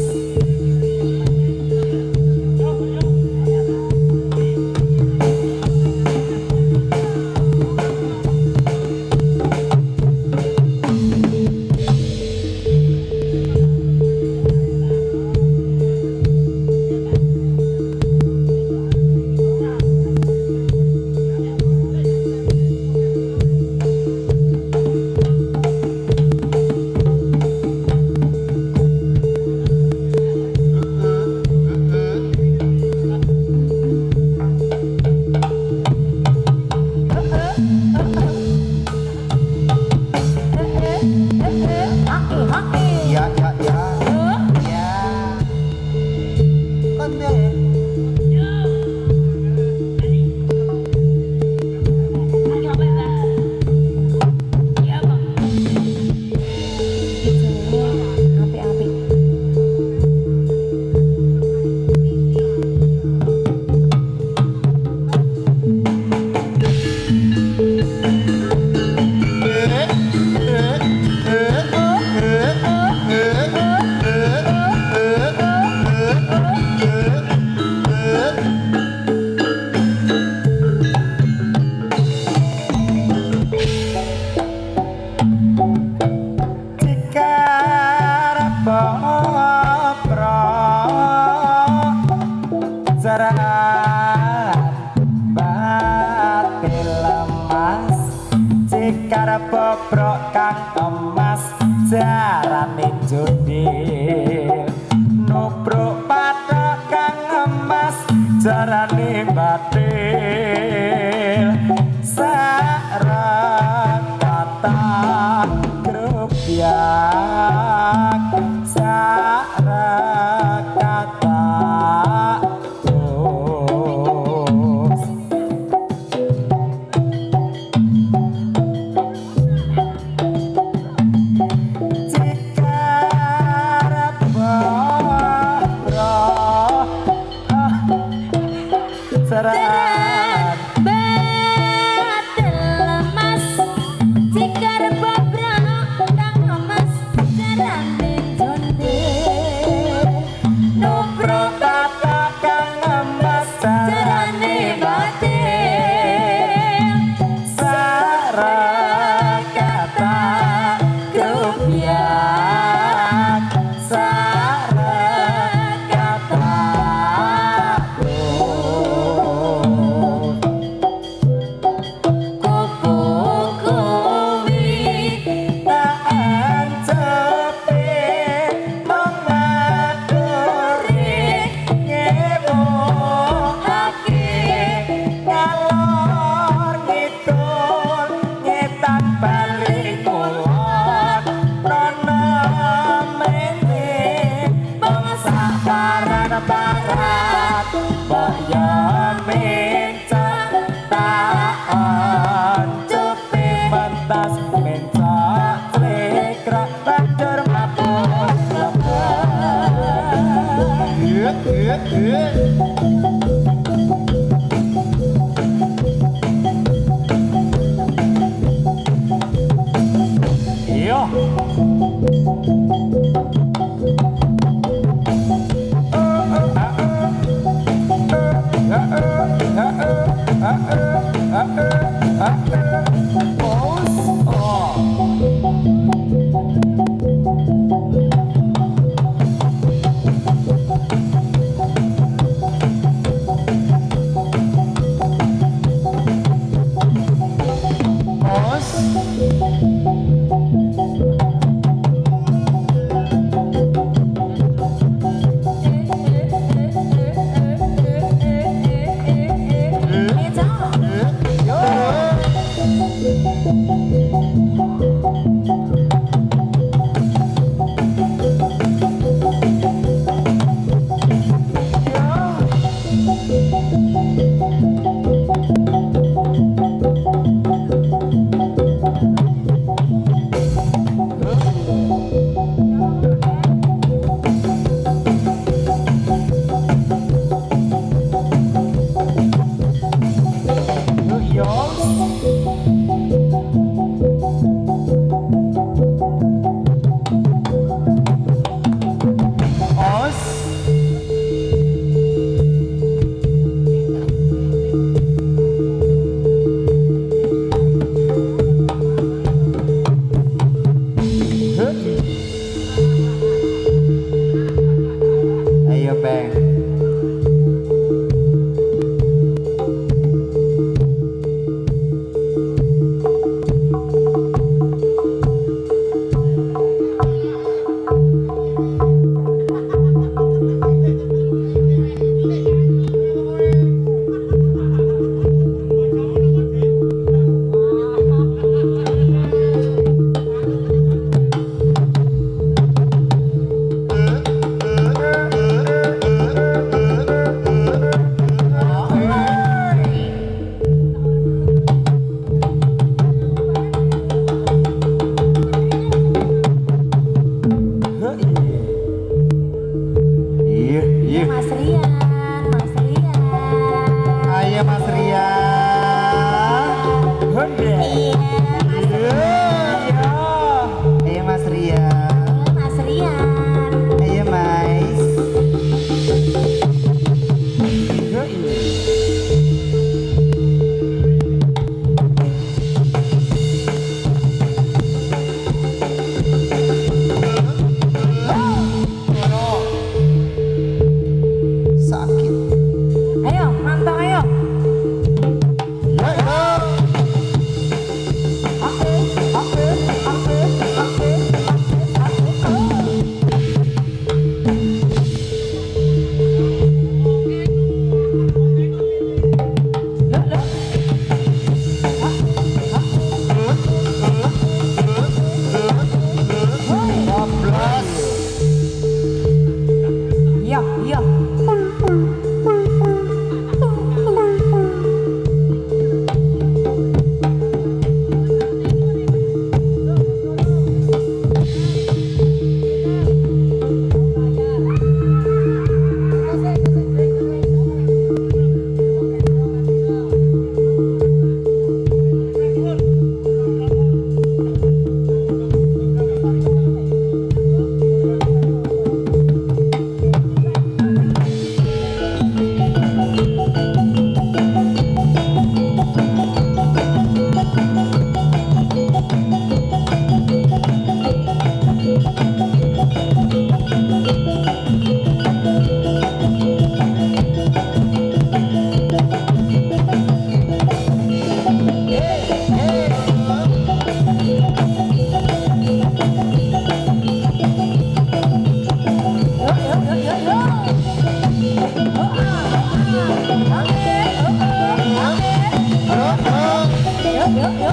Ya, ya, ya. Ya. Konde. Apik-apik. Bobrok kang emas jarane jundil nubruk patok kang emas jarane batil sareng kata grubyak sareng kata terus Teran batil lemas cikar bobrok kang emas jarane jondil nubruk patok kang emas jarane batil sareng kata grubyak sareng kata terus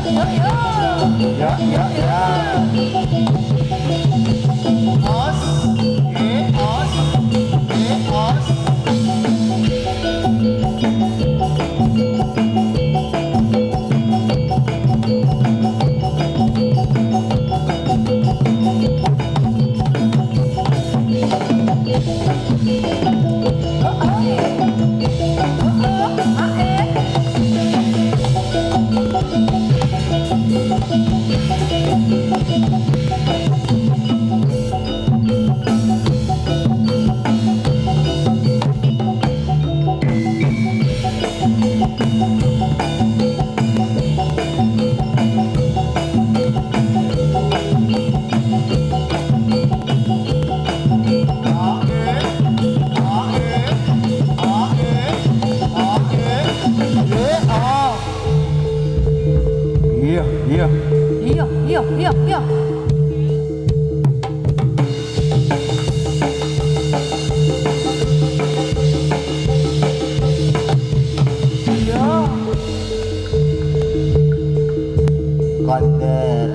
Ya, ya, ya. Os, os, os. Iya, iya. Iya, iya, iya, iya. Konter.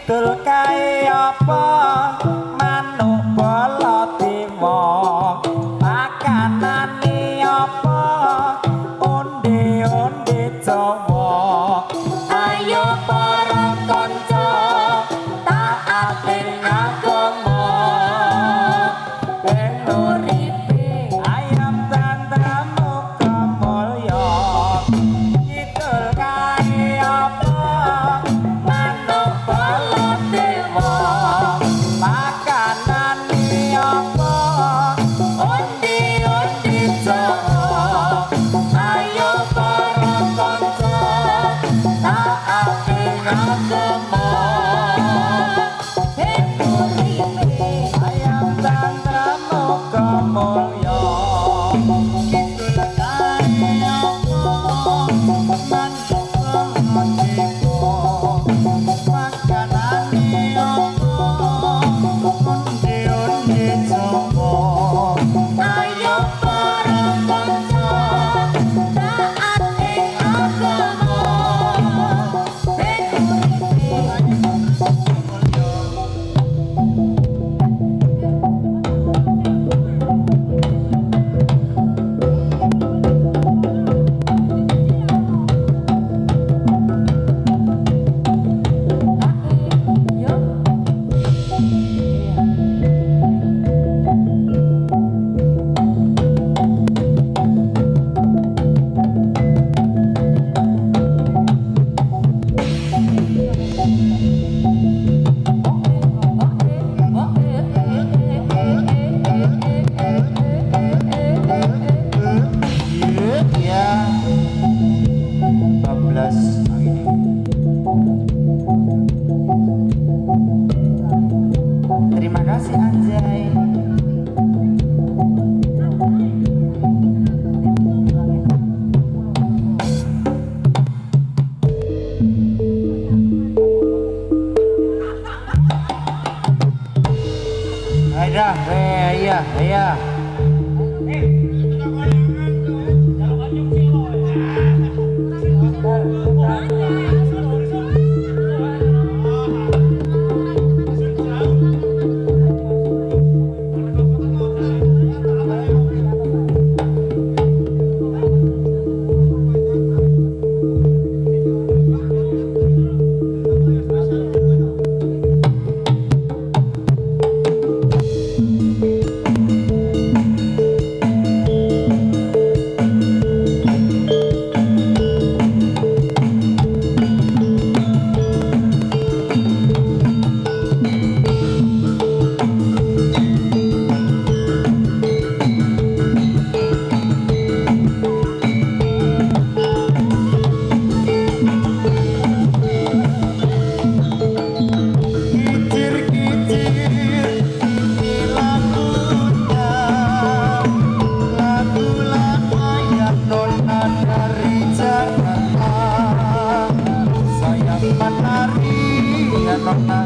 kidul kae apa manuk balatiwa makanane apa onde-onde Jawa Ayo para kanca taating agama ben uripe ayam tantra muka mulya kidul kae apa manuk baladewa makanane apa undi-undi Jawa ayo para kanca taating agama ben uripe ayam tantra muka mulya kidul kae apa manuk balatiwa makanane apa onde-onde Jawa ayo para kanca taating agama ben uripe Ya 14 ini. Terima kasih Anjay. Ayo, iya.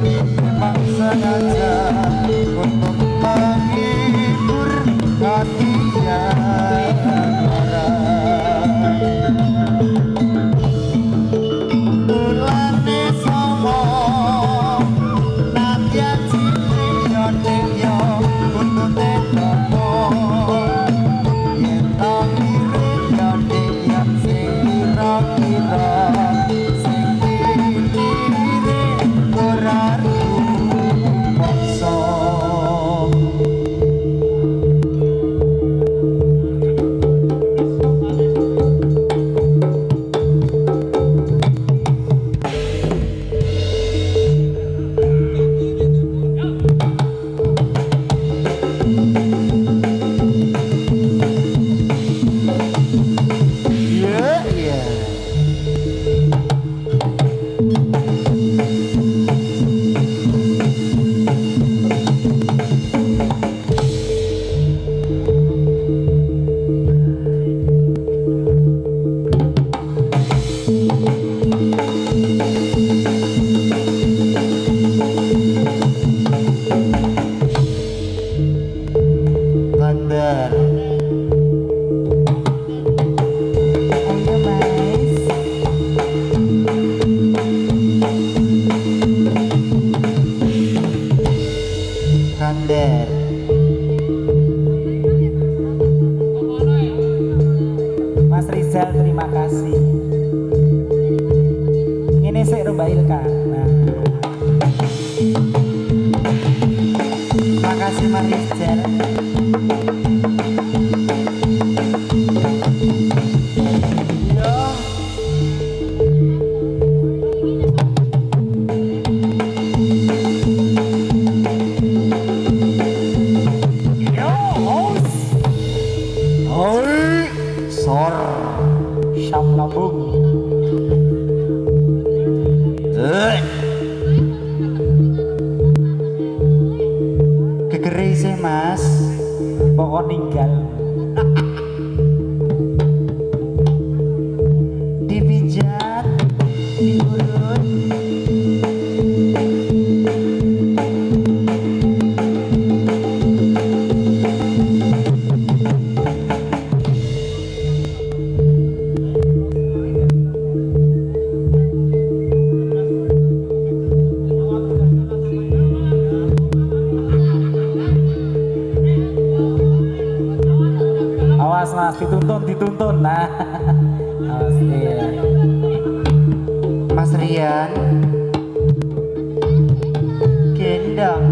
Memang sengaja untuk menghibur hatinya Ulane songo Nadia cilik yo ning yo kuntune dono Yen tong irit yo ning yang sing kira-kira sing ora Marijal. Sor Syam Lambung. Gegeri sih mas. Pokok ninggal. Dipijat, diurut. Awas mas, dituntun. Nah, awas iya. Mas Rian. Gendong.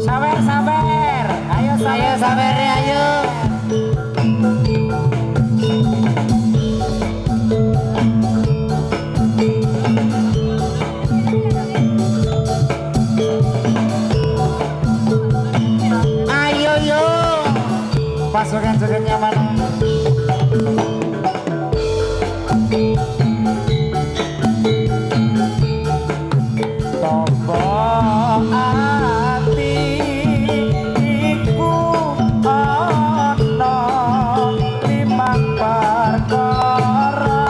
Sabar. Ayo sabar ya, ayo. Ayo yo. Pasukan jogetnya mana? Tombo ati iku ana limang perkara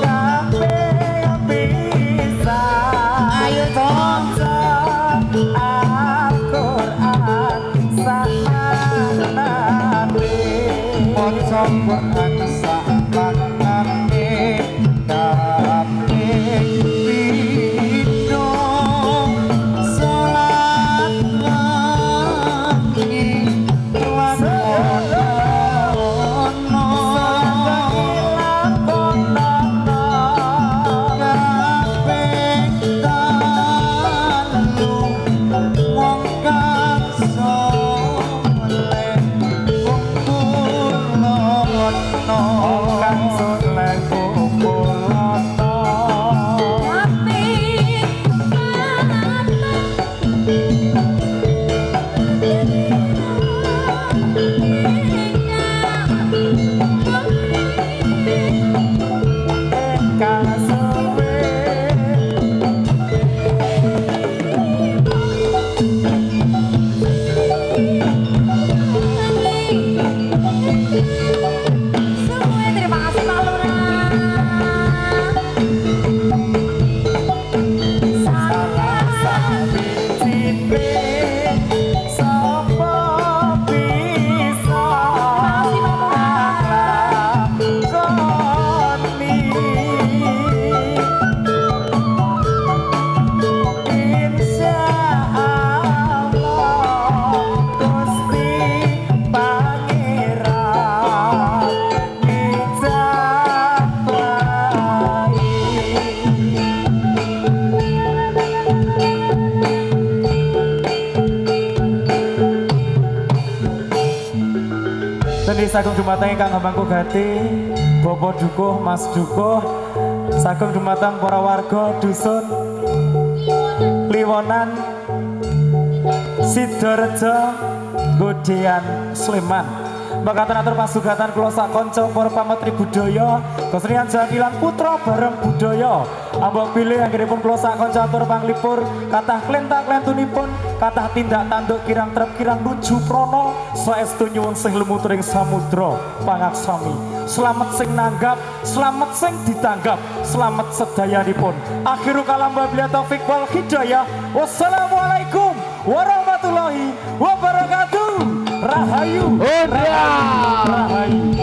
kabeh bisa Ayo dong. Al-Qur'an samanane Maca Quran sakmanane kabeh pino salat wangi lan ono kabeh dalu wong kang soleh Terima kasih Pak Lurah. Deni sagung dumateng ingkang ngembangku gati, Bapak Dukuh, Mas Dukuh, sagung dumateng para warga dusun Liwonan, Sidorejo, Godean, Sleman. Bakatan atur pasugatan kula sak kanca para pametri budaya, kesenian jatilan putra bareng budaya. Ambok bilih anggenipun kula sak kanca atur panglipur, kathah klentak-klentunipun, kathah tindak tanduk kirang trep kirang nuju prana, saestu nyuwun sing lumutering samudra pangaksami. Slamet sing nanggap, slamet sing ditanggap, slamet sedayanipun. Akhiru kalam wabillahi taufik wal hidayah. Wassalamualaikum warahmatullahi wabarakatuh. Rahayu. Rahayu. Rahayu.